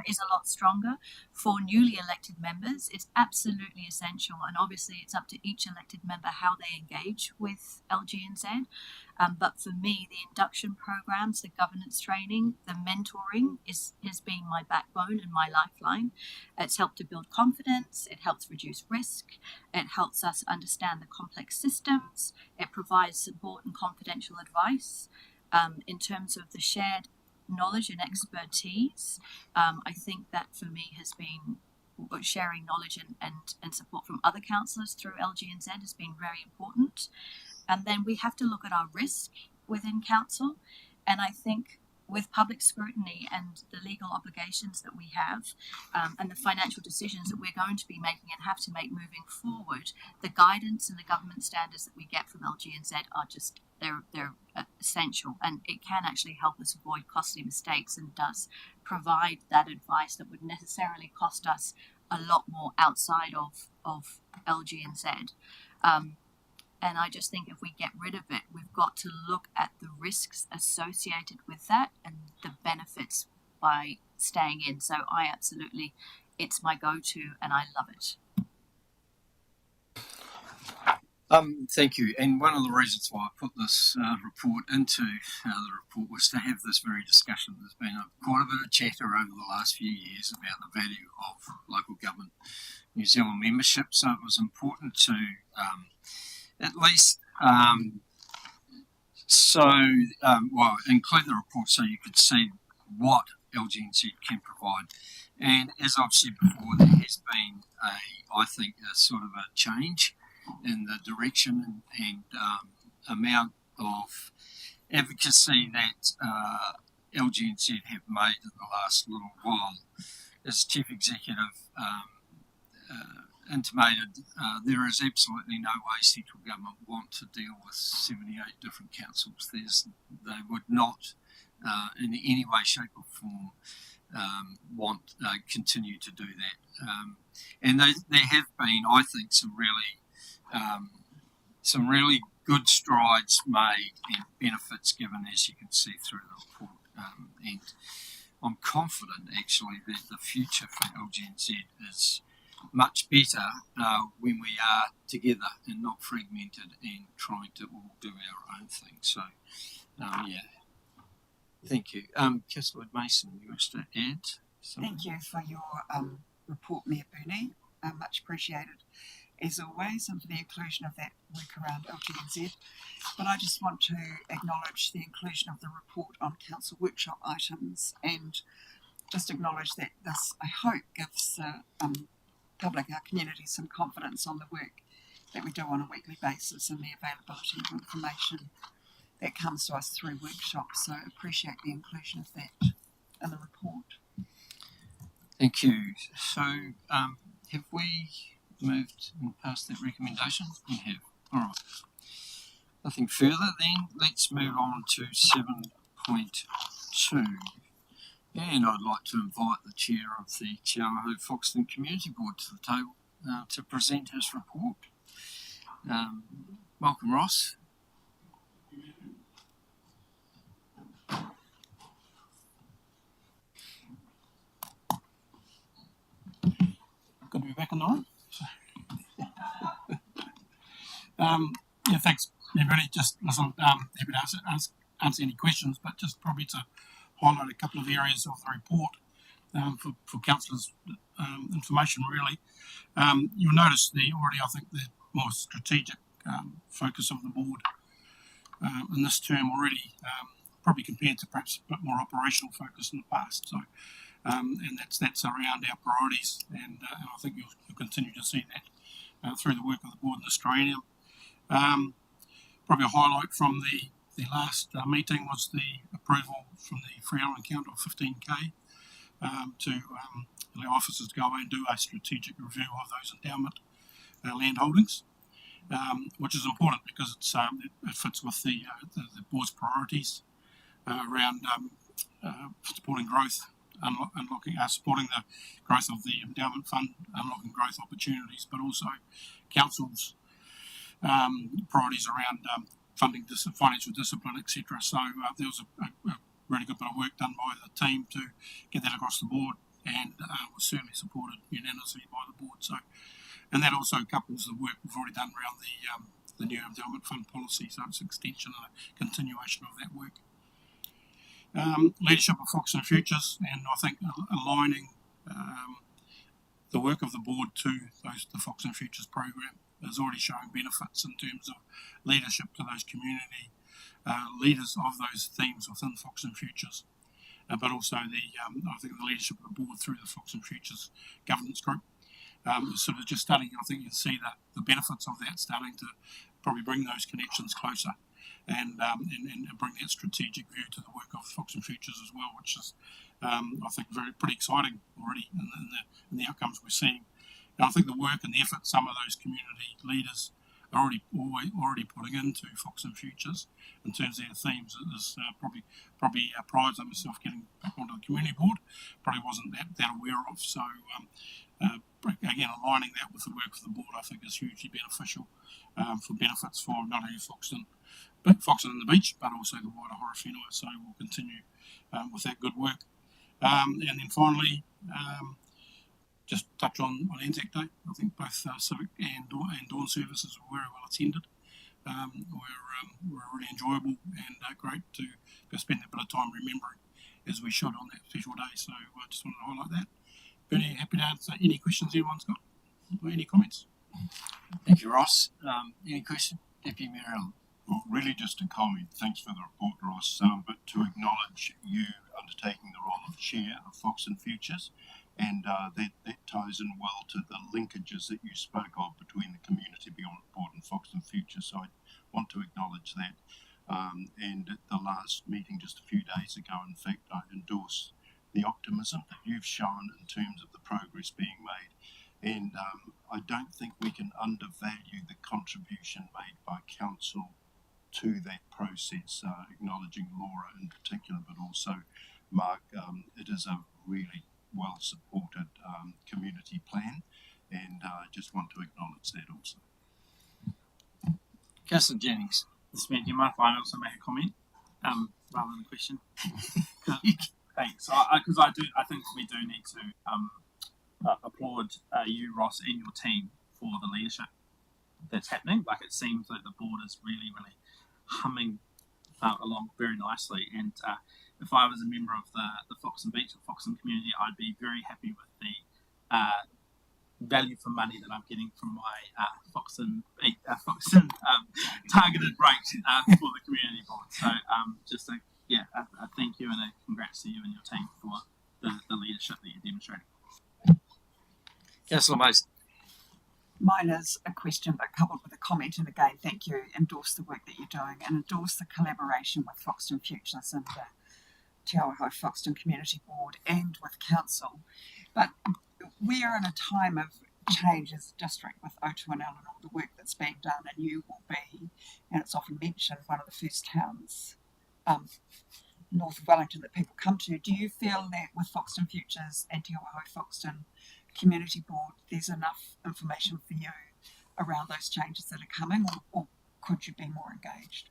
is a lot stronger. For newly elected members, it's absolutely essential, and obviously it's up to each elected member how they engage with LGNZ. But for me, the induction programs, the governance training, the mentoring has been my backbone and my lifeline. It's helped to build confidence, it helps reduce risk, it helps us understand the complex systems, it provides support and confidential advice. In terms of the shared knowledge and expertise, I think that for me has been sharing knowledge and support from other councillors through LGNZ has been very important. And then we have to look at our risk within council, and I think with public scrutiny and the legal obligations that we have, and the financial decisions that we're going to be making and have to make moving forward, the guidance and the government standards that we get from LGNZ are just they're essential, and it can actually help us avoid costly mistakes and does provide that advice that would necessarily cost us a lot more outside of LGNZ. And I just think if we get rid of it, we've got to look at the risks associated with that and the benefits by staying in. So I absolutely, it's my go-to and I love it. Thank you. And one of the reasons why I put this report into the report was to have this very discussion. There's been quite a bit of chatter over the last few years about the value of local government New Zealand membership, so it was important to at least include the report so you could see what LGNZ can provide. And as I've said before, there has been I think a sort of a change in the direction and amount of advocacy that LGNZ have made in the last little while. As Chief Executive intimated, there is absolutely no way central government want to deal with 78 different councils. They would not in any way, shape or form want continue to do that. And there have been, I think, some really good strides made and benefits given, as you can see through the report. And I'm confident actually that the future for LGNZ is much better when we are together and not fragmented and trying to all do our own thing. So, thank you. Councillor Mason, you wish to add something? Thank you for your report, Mayor Burney. Much appreciated, as always, and for the inclusion of that work around LGNZ. But I just want to acknowledge the inclusion of the report on council workshop items and just acknowledge that this, I hope, gives public, our community, some confidence on the work that we do on a weekly basis and the availability of information that comes to us through workshops. So appreciate the inclusion of that in the report. Thank you. So have we moved and passed that recommendation? We have. All right. Nothing further then. Let's move on to 7.2. And I'd like to invite the chair of the Te Awaho Foxton Community Board to the table to present his report. Welcome, Ross. Good to be back on the line. Thanks everybody. Just listen, happy to answer any questions, but just probably to highlight a couple of areas of the report for councillors' information really. You'll notice I think the more strategic focus of the board in this term already, probably compared to perhaps a bit more operational focus in the past. So, and that's around our priorities, and I think you'll continue to see that through the work of the board in Australia. Probably a highlight from the last meeting was the approval from the free island count of 15k to allow officers to go away and do a strategic review of those endowment land holdings, which is important because it fits with the board's priorities around supporting growth, supporting the growth of the endowment fund, unlocking growth opportunities, but also council's priorities around funding, financial discipline, etc. So there was a really good bit of work done by the team to get that across the board, and was certainly supported unanimously by the board. So, and that also couples the work we've already done around the new endowment fund policy. So it's an extension and a continuation of that work. Leadership of Foxton Futures, and I think aligning the work of the board to the Foxton Futures program is already showing benefits in terms of leadership to those community leaders of those themes within Foxton Futures, but also I think the leadership of the board through the Foxton Futures governance group is sort of just starting. I think you can see that the benefits of that starting to probably bring those connections closer. and bring that strategic view to the work of Fox and Futures as well, which is I think pretty exciting already in the outcomes we're seeing. And I think the work and the effort some of those community leaders are already putting into Fox and Futures in terms of their themes is probably prior to myself getting back onto the community board, probably wasn't that aware of. So again, aligning that with the work of the board, I think is hugely beneficial for benefits for not only Foxton and the beach, but also the wider Horowhenua. So we'll continue with that good work. And then finally, just touch on Anzac Day. I think both civic and dawn services were very well attended. Were really enjoyable and great to spend a bit of time remembering, as we should on that special day. So I just wanted to highlight that. Very happy to answer any questions anyone's got or any comments. Thank you, Ross. Any question? Deputy Mayor Allen. Well, really just a comment. Thanks for the report, Ross. But to acknowledge you undertaking the role of chair of Fox and Futures, and that ties in well to the linkages that you spoke of between the community beyond board and Fox and Futures. So I want to acknowledge that. And at the last meeting just a few days ago, in fact, I endorse the optimism that you've shown in terms of the progress being made. And I don't think we can undervalue the contribution made by council to that process, acknowledging Laura in particular, but also Mark. It is a really well supported community plan, and I just want to acknowledge that also. Councillor Jennings. Mr. Mayor, do you mind if I also make a comment rather than a question? Thanks. Because I think we do need to applaud you, Ross, and your team for the leadership that's happening. Like, it seems like the board is really humming along very nicely. And if I was a member of the Foxton Beach or Foxton community, I'd be very happy with the value for money that I'm getting from my Foxton targeted rate for the community board. So just a thank you and a congrats to you and your team for the leadership that you're demonstrating. Councillor Mason. Mine is a question but coupled with a comment, and again, thank you, endorse the work that you're doing and endorse the collaboration with Foxton Futures and the Te Awahoe Foxton Community Board and with Council. But we are in a time of change as a district with O2NL and all the work that's being done, and you will be, and it's often mentioned, one of the first towns north of Wellington that people come to. Do you feel that with Foxton Futures and Te Awahoe Foxton Community Board, there's enough information for you around those changes that are coming, or could you be more engaged?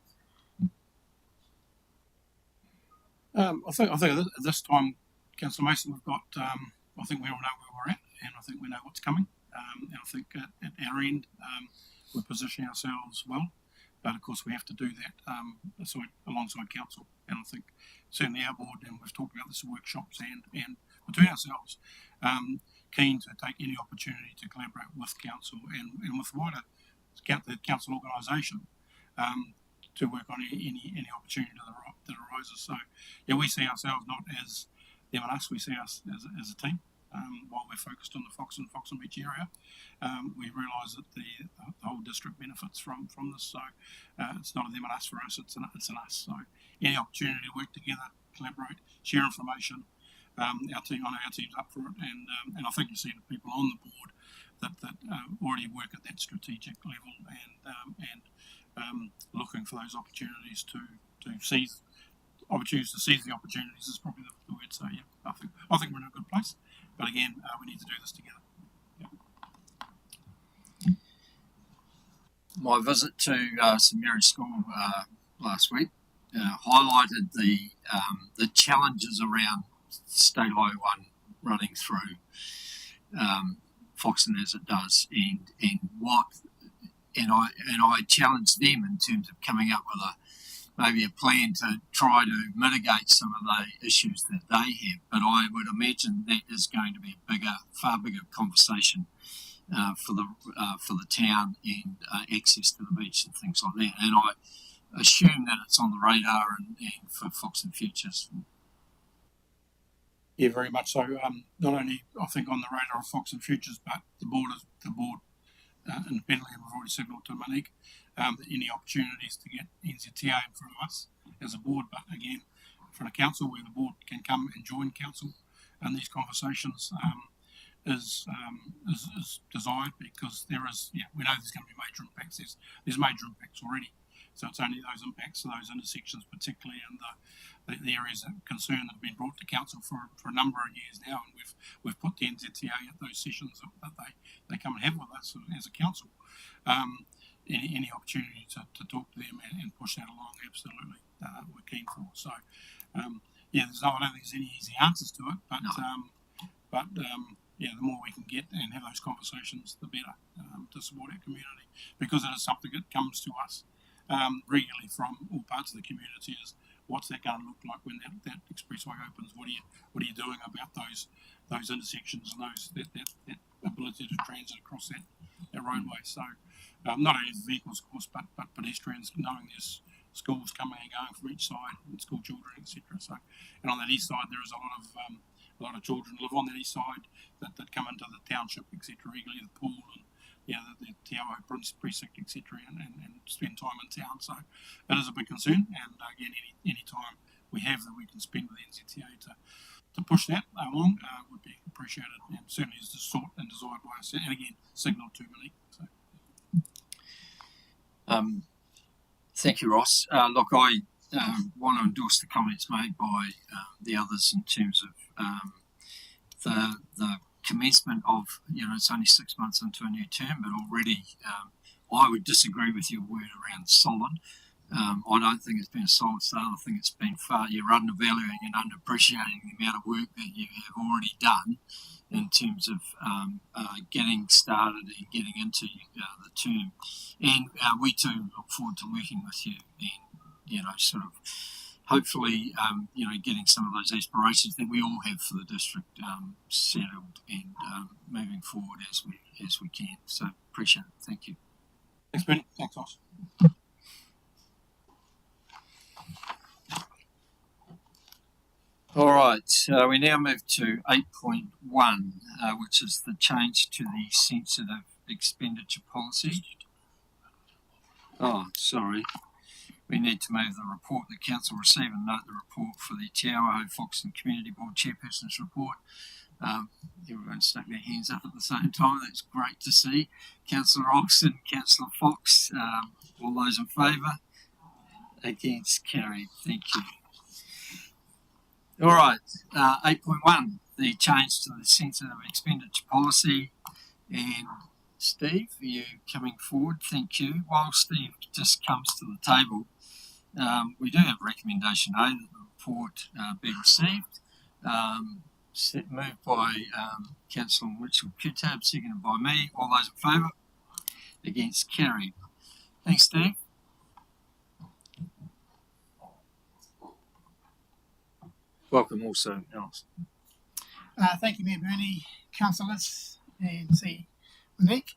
I think at this time, Councillor Mason, we've got. I think we all know where we're at, and I think we know what's coming. And I think at our end, we're positioning ourselves well, but of course we have to do that alongside council. And I think certainly our board, and we've talked about this in workshops and between ourselves, keen to take any opportunity to collaborate with council and with wider the council organisation to work on any opportunity that arises. So yeah, we see ourselves not as them and us, we see us as a team. While we're focused on the Foxton Beach area, we realise that the whole district benefits from this. So it's not a them and us for us; it's an us. So any opportunity to work together, collaborate, share information. I know our team's up for it, and I think you see the people on the board that already work at that strategic level and looking for those opportunities to seize the opportunities is probably the word. So yeah, I think we're in a good place. But again, we need to do this together. Yeah. My visit to St Mary's School last week highlighted the challenges around State Highway 1 running through Foxton as it does, and I challenged them in terms of coming up with maybe a plan to try to mitigate some of the issues that they have. But I would imagine that is going to be a far bigger conversation for the town and access to the beach and things like that. And I assume that it's on the radar and for Fox and Futures. Yeah, very much so. Not only I think on the radar of Fox and Futures, but the board independently, and we've already signalled to Monique that any opportunities to get NZTA in front of us as a board, but again, in front of council, where the board can come and join council in these conversations, is desired, because there is, we know there's going to be major impacts. There's major impacts already, so it's only those impacts, those intersections, particularly in the areas of concern that have been brought to council for a number of years now, and we've put the NZTA at those sessions that they come and have with us as a council. Any opportunity to talk to them and push that along, absolutely, we're keen for. So, I don't think there's any easy answers to it, but the more we can get and have those conversations, the better, to support our community, because it is something that comes to us regularly from all parts of the community. Is what's that going to look like when that expressway opens? What are you doing about those intersections and that ability to transit across that roadway? So not only for vehicles, of course, but pedestrians, knowing there's schools coming and going from each side, and school children, etc. So, and on that east side, there is a lot of children live on that east side that come into the township, etc. regularly, the pool and the Te Awa precinct, etc. and spend time in town. So it is a big concern, and again, any time we have that we can spend with the NZTA to push that along would be appreciated, and certainly is sought and desired by us, and again, signalled to Monique. So. Thank you, Ross. Look, I want to endorse the comments made by the others in terms of the commencement of, it's only 6 months into a new term, but already I would disagree with your word around solid. I don't think it's been a solid start. I think it's been you're undervaluing and underappreciating the amount of work that you have already done in terms of getting started and getting into the term. And we too look forward to working with you and, sort of hopefully, getting some of those aspirations that we all have for the district settled and moving forward as we can. So appreciate it. Thank you. Thanks, Bernie. Thanks, Ross. All right, we now move to 8.1, which is the change to the sensitive expenditure policy. Oh, sorry. We need to move the report that council received and note the report for the Te Awaho Foxton Community Board Chairperson's report. Everyone stuck their hands up at the same time. That's great to see. Councillor Oxon, Councillor Fox, all those in favour? Against, carried. Thank you. All right, 8.1, the change to the sensitive expenditure policy. And Steve, are you coming forward? Thank you. While Steve just comes to the table, we do have recommendation A that the report be received. Moved by Councillor Mitchell-Kutab, seconded by me. All those in favour? Against, carried. Thanks, Steve. Welcome also, Alice. Thank you, Mayor Bernie, councillors, and Monique.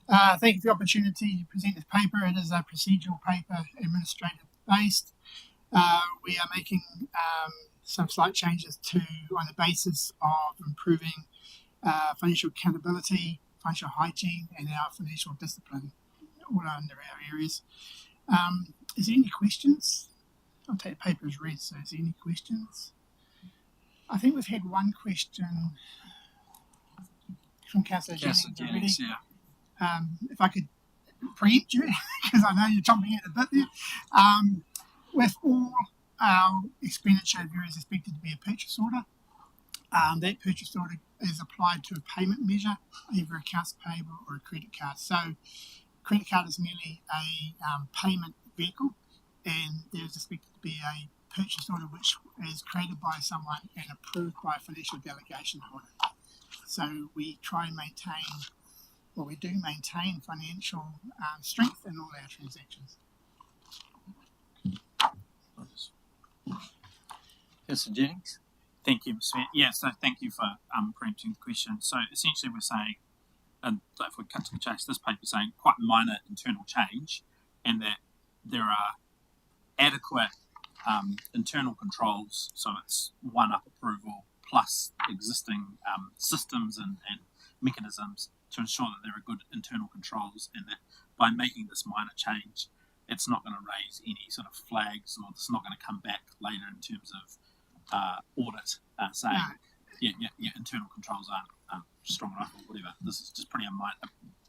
Thank you for the opportunity to present this paper. It is a procedural paper, administrative based. We are making some slight changes on the basis of improving financial accountability, financial hygiene, and our financial discipline, all under our areas. Is there any questions? I'll take the paper as read, so is there any questions? I think we've had one question from Councillor Jennings already. Yeah. If I could preempt you, because I know you're chomping at a bit there. With all our expenditure, there is expected to be a purchase order. That purchase order is applied to a payment measure, either accounts payable or a credit card. So, credit card is merely a payment vehicle, and there is expected to be a purchase order which is created by someone and approved by a financial delegation holder. So we try and we do maintain financial strength in all our transactions. Councillor Jennings. Thank you, Mr. Mayor. Yeah, so thank you for preempting the question. So essentially we're saying, and if we cut to the chase, this paper is saying quite minor internal change, and that there are adequate internal controls, so it's one-up approval plus existing systems and mechanisms to ensure that there are good internal controls, and that by making this minor change, it's not going to raise any sort of flags, or it's not going to come back later in terms of audit saying your internal controls aren't strong enough or whatever. This is just pretty a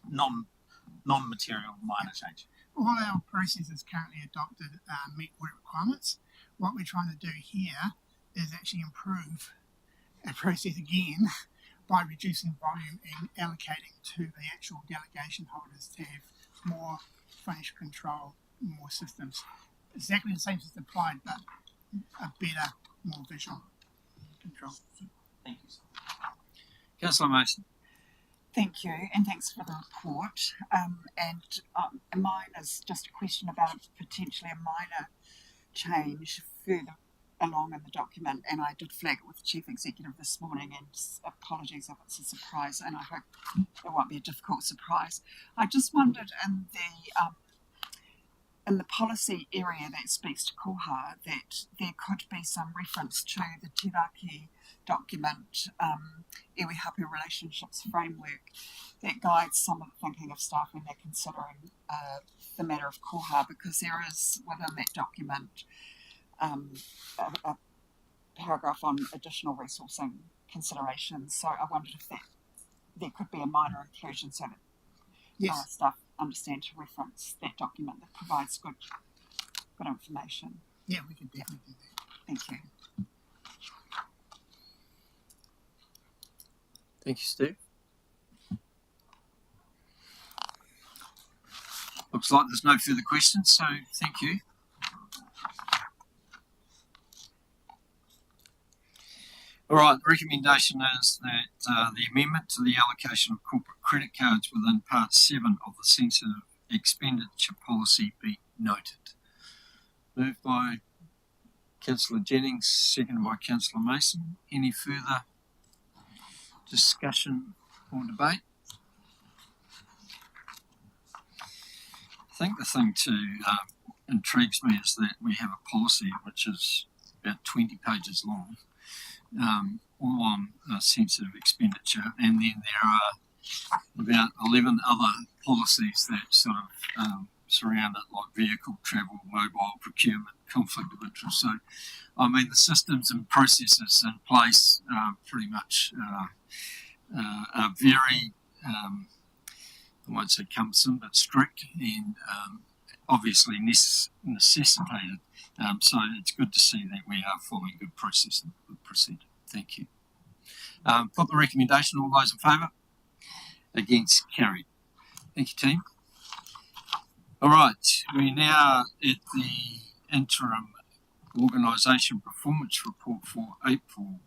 non-material minor change. All our processes currently adopted meet audit requirements. What we're trying to do here is actually improve our process again by reducing volume and allocating to the actual delegation holders to have more financial control, more systems. Exactly the same system applied, but a better, more visual control. Thank you. Councillor Mason. Thank you, and thanks for the report. And mine is just a question about potentially a minor change further along in the document, and I did flag it with the Chief Executive this morning, and apologies if it's a surprise, and I hope it won't be a difficult surprise. I just wondered in the policy area that speaks to koha, that there could be some reference to the Te Raki document, Iwi Hapu Relationships Framework, that guides some of the thinking of staff when they're considering the matter of koha, because there is within that document a paragraph on additional resourcing considerations. So I wondered if there could be a minor inclusion so that staff understand to reference that document that provides good information. Yeah, we can definitely do that. Thank you. Thank you, Steve. Looks like there's no further questions, so thank you. All right, the recommendation is that the amendment to the allocation of corporate credit cards within Part 7 of the sensitive expenditure policy be noted. Moved by Councillor Jennings, seconded by Councillor Mason. Any further discussion or debate? I think the thing intrigues me is that we have a policy which is about 20 pages long, all on sensitive expenditure, and then there are about 11 other policies that sort of surround it, like vehicle travel, mobile procurement, conflict of interest. So, I mean, the systems and processes in place pretty much are very, I won't say cumbersome, but strict, and obviously necessitated. So it's good to see that we are following good process and good procedure. Thank you. Put the recommendation. All those in favour? Against? Carried. Thank you, team. All right, we're now at the interim organisation performance report for April,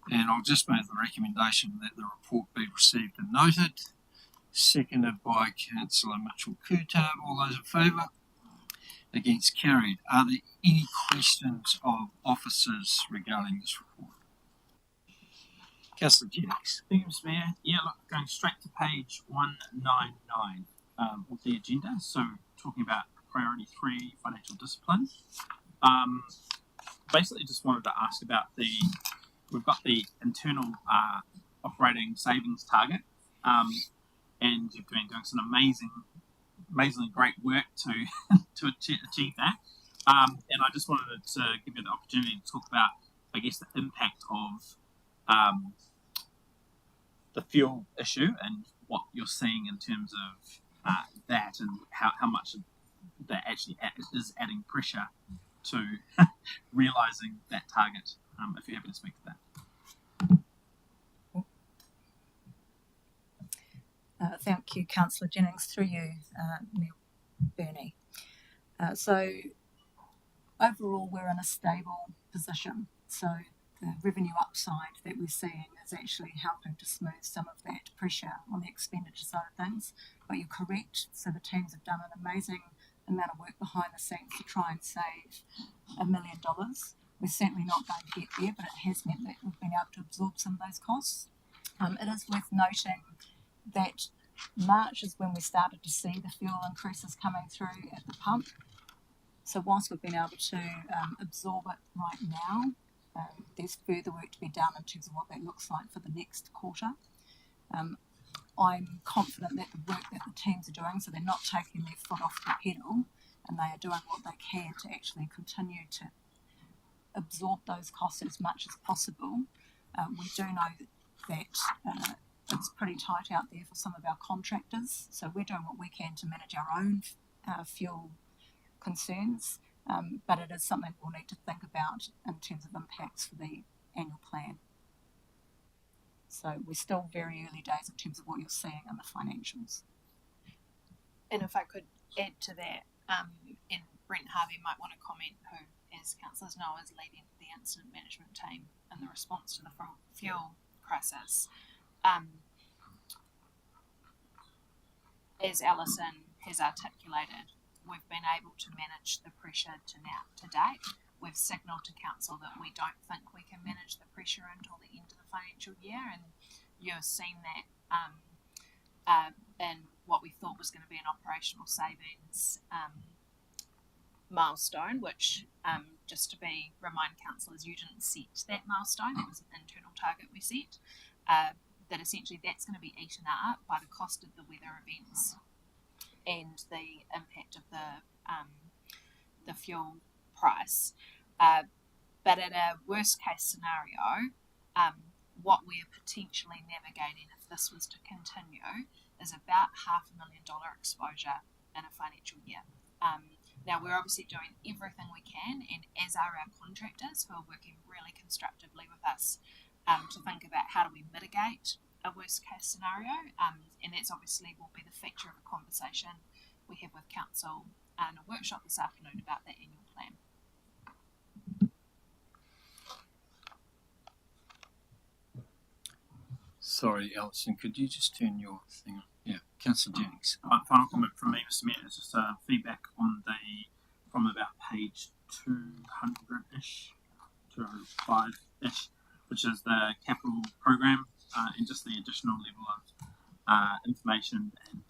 and I'll just make the recommendation that the report be received and noted. Seconded by Councillor Mitchell-Kutab. All those in favour? Against? Carried. Are there any questions of officers regarding this report? Councillor Jennings. Thank you, Mr. Mayor. Yeah, look, going straight to page 199 of the agenda. So, talking about priority 3, financial discipline. Basically, just wanted to ask about we've got the internal operating savings target, and you've been doing some amazingly great work to achieve that. And I just wanted to give you the opportunity to talk about, I guess, the impact of the fuel issue and what you're seeing in terms of that, and how much of that actually is adding pressure to realising that target, if you're happy to speak to that. Thank you, Councillor Jennings, through you, Neil Burney. So overall, we're in a stable position. So the revenue upside that we're seeing is actually helping to smooth some of that pressure on the expenditure side of things. But you're correct. So the teams have done an amazing amount of work behind the scenes to try and save $1 million. We're certainly not going to get there, but it has meant that we've been able to absorb some of those costs. It is worth noting that March is when we started to see the fuel increases coming through at the pump. So whilst we've been able to absorb it right now, there's further work to be done in terms of what that looks like for the next quarter. I'm confident that the work that the teams are doing, so they're not taking their foot off the pedal, and they are doing what they can to actually continue to absorb those costs as much as possible. We do know that it's pretty tight out there for some of our contractors, so we're doing what we can to manage our own fuel concerns, but it is something we'll need to think about in terms of impacts for the annual plan. So we're still very early days in terms of what you're seeing in the financials. And if I could add to that, and Brent Harvey might want to comment, who, as councillors know, is leading the incident management team in the response to the fuel crisis. As Alison has articulated, we've been able to manage the pressure to date. We've signalled to council that we don't think we can manage the pressure until the end of the financial year, and you've seen that in what we thought was going to be an operational savings milestone, which just to remind councillors, you didn't set that milestone, it was an internal target we set, that essentially that's going to be eaten up by the cost of the weather events and the impact of the fuel price. But in a worst case scenario, what we are potentially navigating if this was to continue is about $500,000 exposure in a financial year. Now we're obviously doing everything we can, and as are our contractors who are working really constructively with us to think about how do we mitigate a worst case scenario, and that's obviously will be the feature of a conversation we have with council and a workshop this afternoon about the annual plan. Sorry, Alison, could you just turn your thing on? Yeah, Councillor Jennings. Final comment from me, Mr. Mayor, is just feedback on from about page 200-ish, 205-ish, which is the capital program, and just the additional level of information and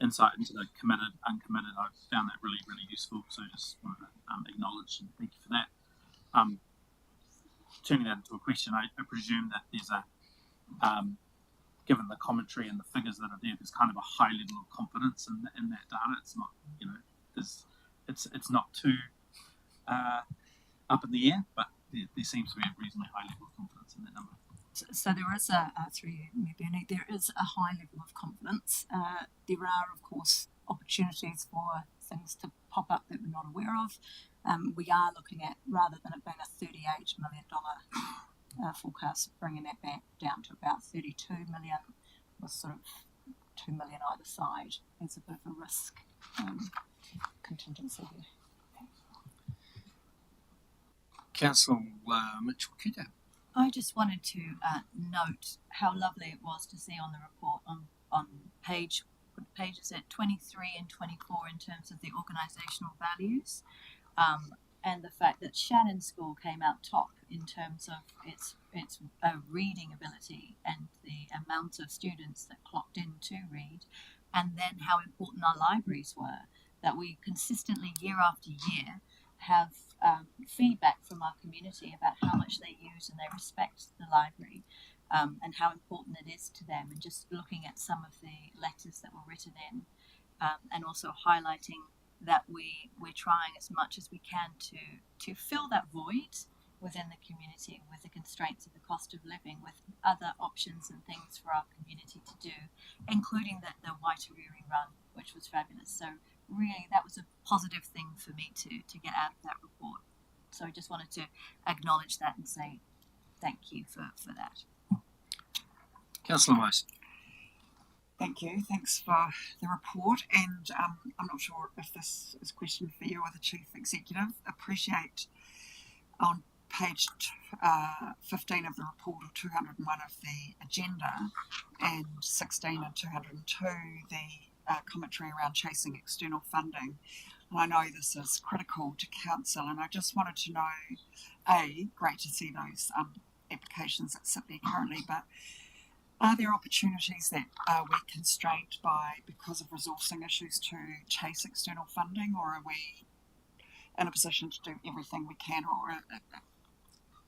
insight into the committed, uncommitted. I found that really, really useful, so just wanted to acknowledge and thank you for that. Turning that into a question, I presume that there's given the commentary and the figures that are there, there's kind of a high level of confidence in that data. It's not, it's not too up in the air, but there seems to be a reasonably high level of confidence in that number. So there is there is a high level of confidence. There are, of course, opportunities for things to pop up that we're not aware of. We are looking at, rather than it being a $38 million forecast, bringing that back down to about 32 million, with sort of 2 million either side as a bit of a risk contingency here. Councillor Mitchell-Kuta. I just wanted to note how lovely it was to see on the report on pages at 23 and 24 in terms of the organisational values, and the fact that Shannon School came out top in terms of its reading ability and the amount of students that clocked in to read, and then how important our libraries were, that we consistently year after year have feedback from our community about how much they use and they respect the library, and how important it is to them, and just looking at some of the letters that were written in, and also highlighting that we're trying as much as we can to fill that void within the community with the constraints of the cost of living, with other options and things for our community to do, including the Waitariri run, which was fabulous. So really that was a positive thing for me to get out of that report. So I just wanted to acknowledge that and say thank you for that. Councillor Mason. Thank you. Thanks for the report. And I'm not sure if this is a question for you or the Chief Executive. Appreciate on page 15 of the report, or 201 of the agenda, and 16 and 202, the commentary around chasing external funding. And I know this is critical to council, and I just wanted to know, great to see those applications that sit there currently, but are there opportunities that we're constrained by because of resourcing issues to chase external funding, or are we in a position to do everything we can, or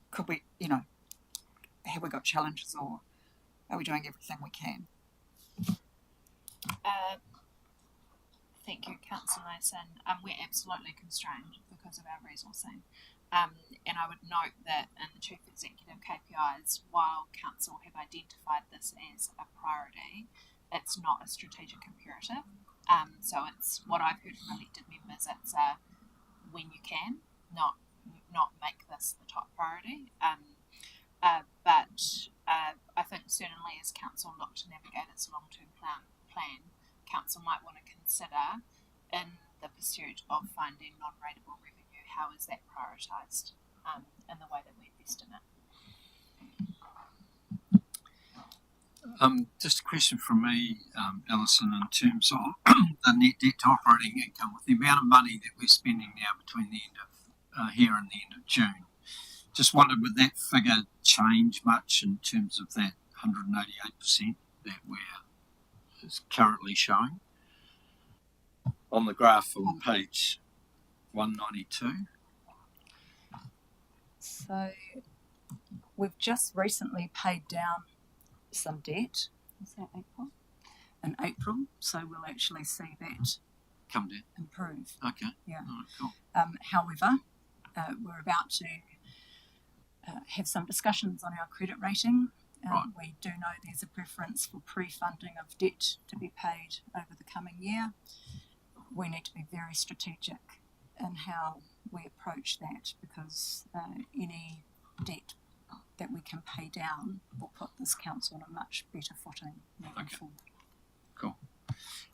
could we, have we got challenges, or are we doing everything we can? Thank you, Councillor Mason. We're absolutely constrained because of our resourcing. And I would note that in the Chief Executive KPIs, while Council have identified this as a priority, it's not a strategic imperative. So it's what I've heard from elected members, it's when you can, not make this the top priority. But I think certainly as Council look to navigate its long-term plan, Council might want to consider in the pursuit of finding non-rateable revenue, how is that prioritised in the way that we invest in it? Just a question from me, Alison, in terms of the net debt to operating income, with the amount of money that we're spending now between the end of here and the end of June. Just wondered, would that figure change much in terms of that 188% that is currently showing on the graph on page 192? So we've just recently paid down some debt. Is that April? In April, so we'll actually see that come down, improve. Okay. Yeah. All right, cool. However, we're about to have some discussions on our credit rating. Right. We do know there's a preference for pre-funding of debt to be paid over the coming year. We need to be very strategic in how we approach that, because any debt that we can pay down will put this council on a much better footing moving forward. Cool.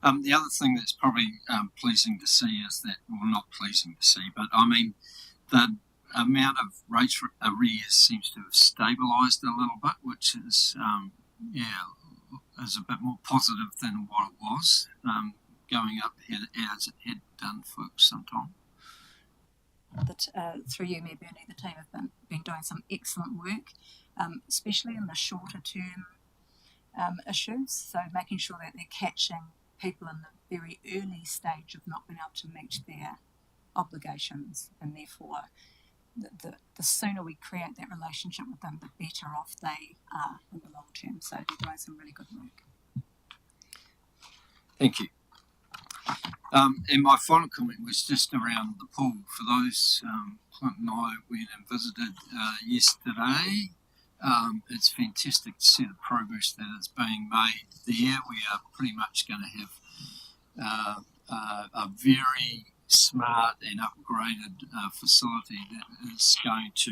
The other thing that's probably pleasing to see is that, well, not pleasing to see, but I mean, the amount of rates arrears seems to have stabilised a little bit, which is, is a bit more positive than what it was, going up as it had done for some time. Through you, Mayor Bernie, the team have been doing some excellent work, especially in the shorter term issues, so making sure that they're catching people in the very early stage of not being able to meet their obligations, and therefore the sooner we create that relationship with them, the better off they are in the long term. So they're doing some really good work. Thank you. And my final comment was just around the pool. For those, Clint and I went and visited yesterday. It's fantastic to see the progress that is being made there. We are pretty much going to have a very smart and upgraded facility that is going to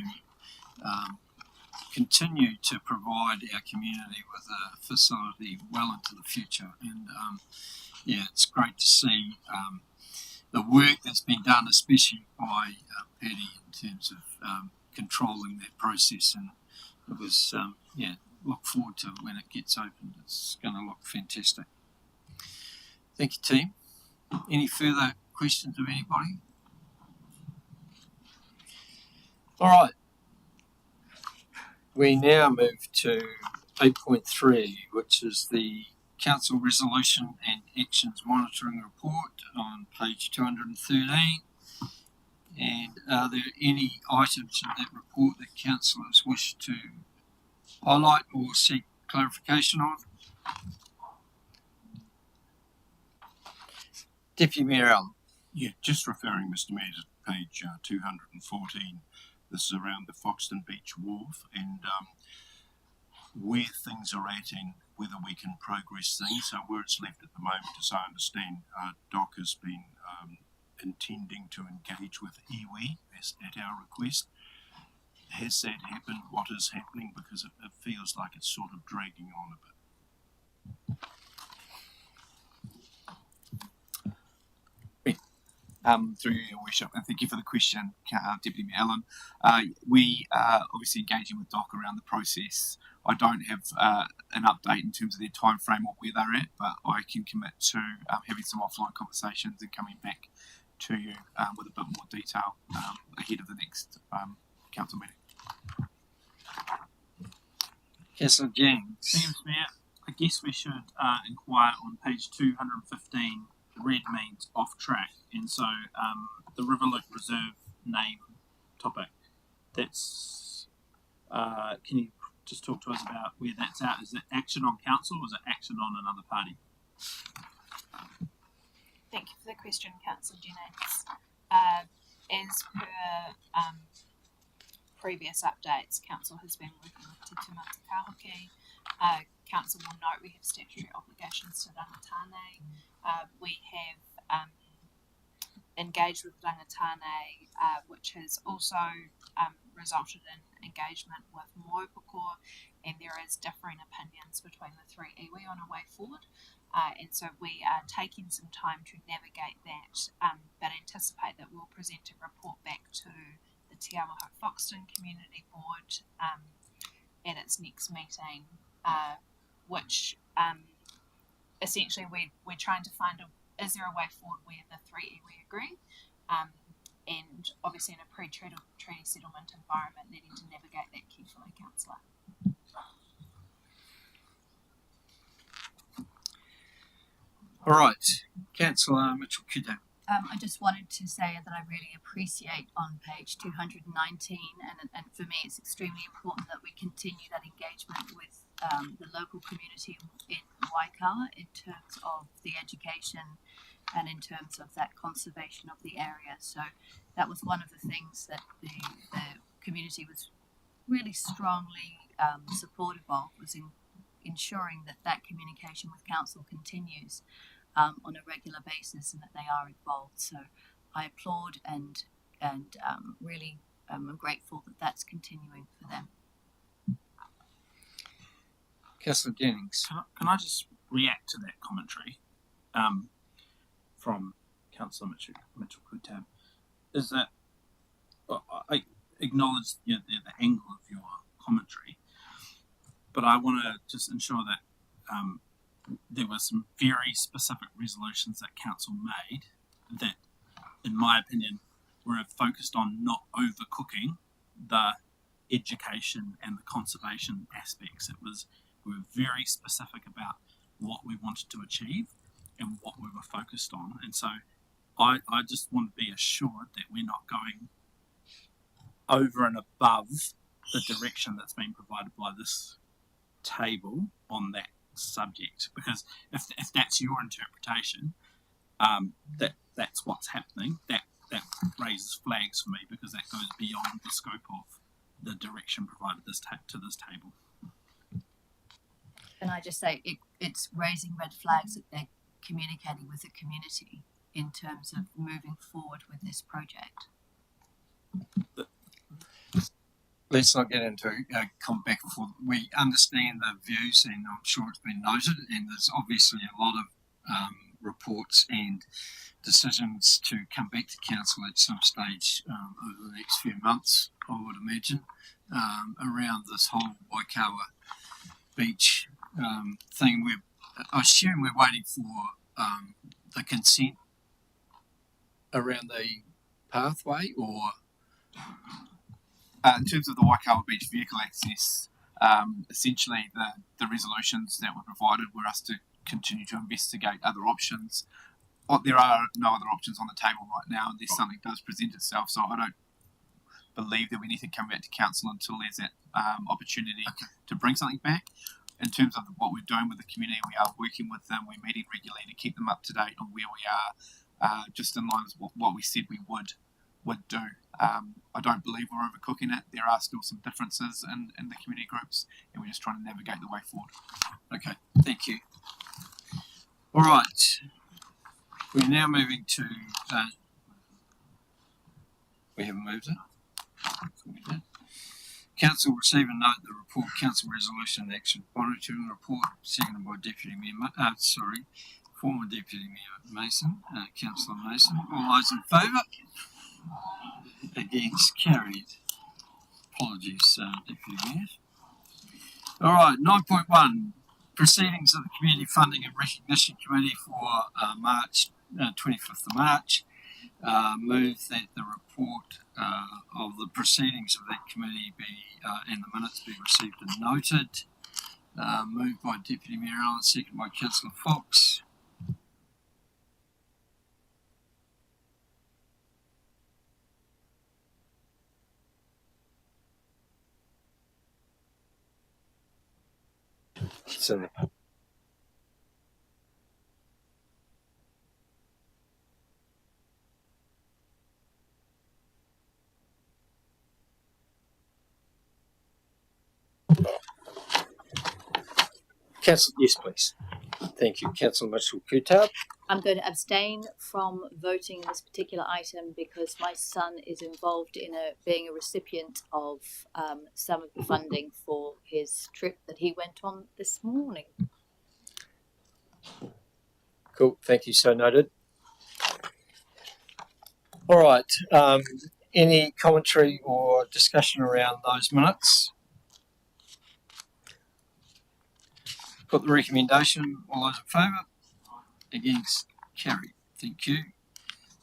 continue to provide our community with a facility well into the future. And it's great to see the work that's been done, especially by Paddy in terms of controlling that process. And it was, look forward to when it gets opened. It's going to look fantastic. Thank you, team. Any further questions of anybody? All right. We now move to 8.3, which is the Council Resolution and Actions Monitoring Report on page 213. And are there any items in that report that councillors wish to highlight or seek clarification on? Deputy Mayor Allen. Yeah, just referring, Mr. Mayor, to page 214. This is around the Foxton Beach Wharf and where things are at and whether we can progress things. So where it's left at the moment, as I understand, DOC has been intending to engage with iwi at our request. Has that happened? What is happening? Because it feels like it's sort of dragging on a bit. Through your worship, and thank you for the question, Deputy Mayor Allen. We are obviously engaging with DOC around the process. I don't have an update in terms of their time frame or where they're at, but I can commit to having some offline conversations and coming back to you with a bit more detail ahead of the next council meeting. Councillor James. Thanks, Mayor. I guess we should inquire on page 215. Red means off track, and so the Riverloop Reserve name topic. That's can you just talk to us about where that's at? Is it action on council or is it action on another party? Thank you for the question, Councillor Jennings. As per previous updates, Council has been working with Te Tumata Kahoki. Council will note we have statutory obligations to Rangatane. We have engaged with Rangatane, which has also resulted in engagement with Moepoko, and there is differing opinions between the three iwi on a way forward. And so we are taking some time to navigate that, but anticipate that we'll present a report back to the Te Awaha Foxton Community Board at its next meeting, which essentially we're trying to find is there a way forward where the three iwi agree, and obviously in a pre-treaty settlement environment needing to navigate that carefully, Councillor. All right, Councillor Mitchell-Kiddo. I just wanted to say that I really appreciate on page 219, and for me it's extremely important that we continue that engagement with the local community in Waikawa in terms of the education and in terms of that conservation of the area. So that was one of the things that the community was really strongly supportive of, was ensuring that that communication with council continues on a regular basis and that they are involved. So I applaud and really am grateful that that's continuing for them. Councillor Jennings. Can I just react to that commentary from Councillor Mitchell-Kiddo? Is that I acknowledge the angle of your commentary, but I want to just ensure that there were some very specific resolutions that council made that, in my opinion, were focused on not overcooking the education and the conservation aspects. We were very specific about what we wanted to achieve and what we were focused on. And so I just want to be assured that we're not going over and above the direction that's been provided by this table on that subject, because if that's your interpretation, that's what's happening, that raises flags for me, because that goes beyond the scope of the direction provided to this table. And I just say it's raising red flags that they're communicating with the community in terms of moving forward with this project. Let's not get into come back and forth. We understand the views, and I'm sure it's been noted, and there's obviously a lot of reports and decisions to come back to council at some stage over the next few months, I would imagine, around this whole Waikawa Beach thing. I assume we're waiting for the consent around the pathway, or in terms of the Waikawa Beach vehicle access, essentially the resolutions that were provided were us to continue to investigate other options. There are no other options on the table right now unless something does present itself, so I don't believe that we need to come back to council until there's that opportunity to bring something back. In terms of what we're doing with the community, we are working with them, we're meeting regularly to keep them up to date on where we are, just in line with what we said we would do. I don't believe we're overcooking it. There are still some differences in the community groups, and we're just trying to navigate the way forward. Okay, thank you. All right, we're now moving to, we haven't moved it. Council receive and note the report, Council Resolution and Action Monitoring Report, seconded by Deputy Mayor, former Deputy Mayor Mason, Councillor Mason. All those in favour? Against, carried. Apologies, Deputy Mayor. All right, 9.1, proceedings of the Community Funding and Recognition Committee for March, 25th of March. Move that the report of the proceedings of that committee be and the minutes be received and noted. Moved by Deputy Mayor Allen, seconded by Councillor Fox. So Council, yes, please. Thank you. Councillor Mitchell-Coutard. I'm going to abstain from voting this particular item because my son is involved in being a recipient of some of the funding for his trip that he went on this morning. Cool, thank you, so noted. All right, any commentary or discussion around those minutes? Put the recommendation, all those in favour? Against? Carried. Thank you.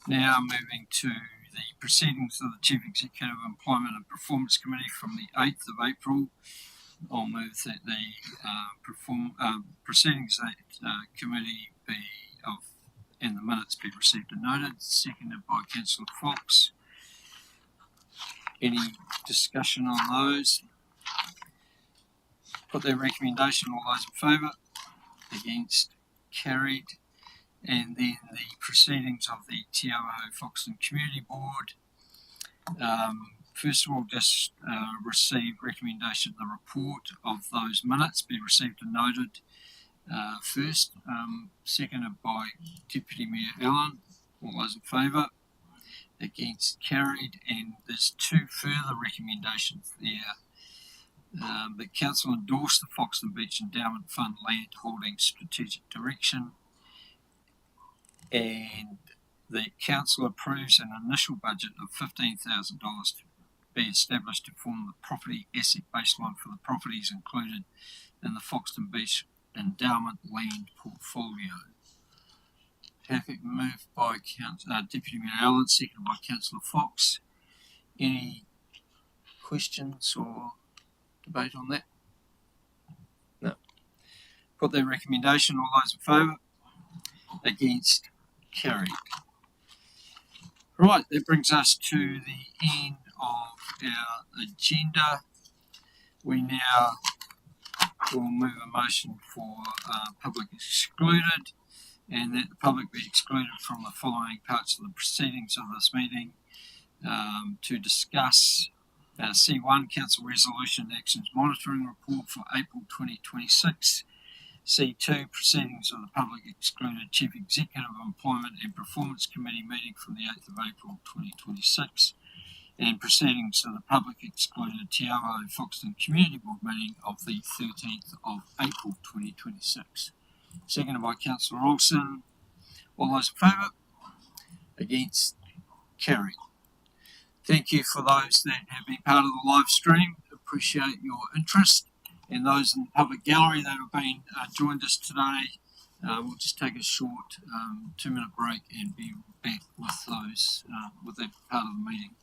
Now moving to the proceedings of the Chief Executive Employment and Performance Committee from the 8th of April. I'll move that the proceedings of that committee be and the minutes be received and noted. Seconded by Councillor Fox. Any discussion on those? Put their recommendation, all those in favour? Against? Carried. And then the proceedings of the Te Awaho Foxton Community Board. First of all, just receive recommendation the report of those minutes be received and noted first. Seconded by Deputy Mayor Allen. All those in favour? Against? Carried. And there's two further recommendations there. The Council endorsed the Foxton Beach Endowment Fund Land Holding Strategic Direction, and the Council approves an initial budget of $15,000 to be established to form the property asset baseline for the properties included in the Foxton Beach Endowment Land Portfolio. Perfect. Moved by Deputy Mayor Allen, seconded by Councillor Fox. Any questions or debate on that? No. Put their recommendation, all those in favour? Against? Carried. Right, that brings us to the end of our agenda. We now will move a motion for public excluded, and that the public be excluded from the following parts of the proceedings of this meeting to discuss C1 Council Resolution Actions Monitoring Report for April 2026, C2 Proceedings of the Public Excluded Chief Executive Employment and Performance Committee meeting from the 8th of April 2026, and Proceedings of the Public Excluded Te Awaho Foxton Community Board meeting of the 13th of April 2026. Seconded by Councillor Olsen. All those in favour? Against? Carried. Thank you for those that have been part of the live stream. Appreciate your interest. And those in the public gallery that have been joined us today, we'll just take a short 2-minute break and be back with those with that part of the meeting.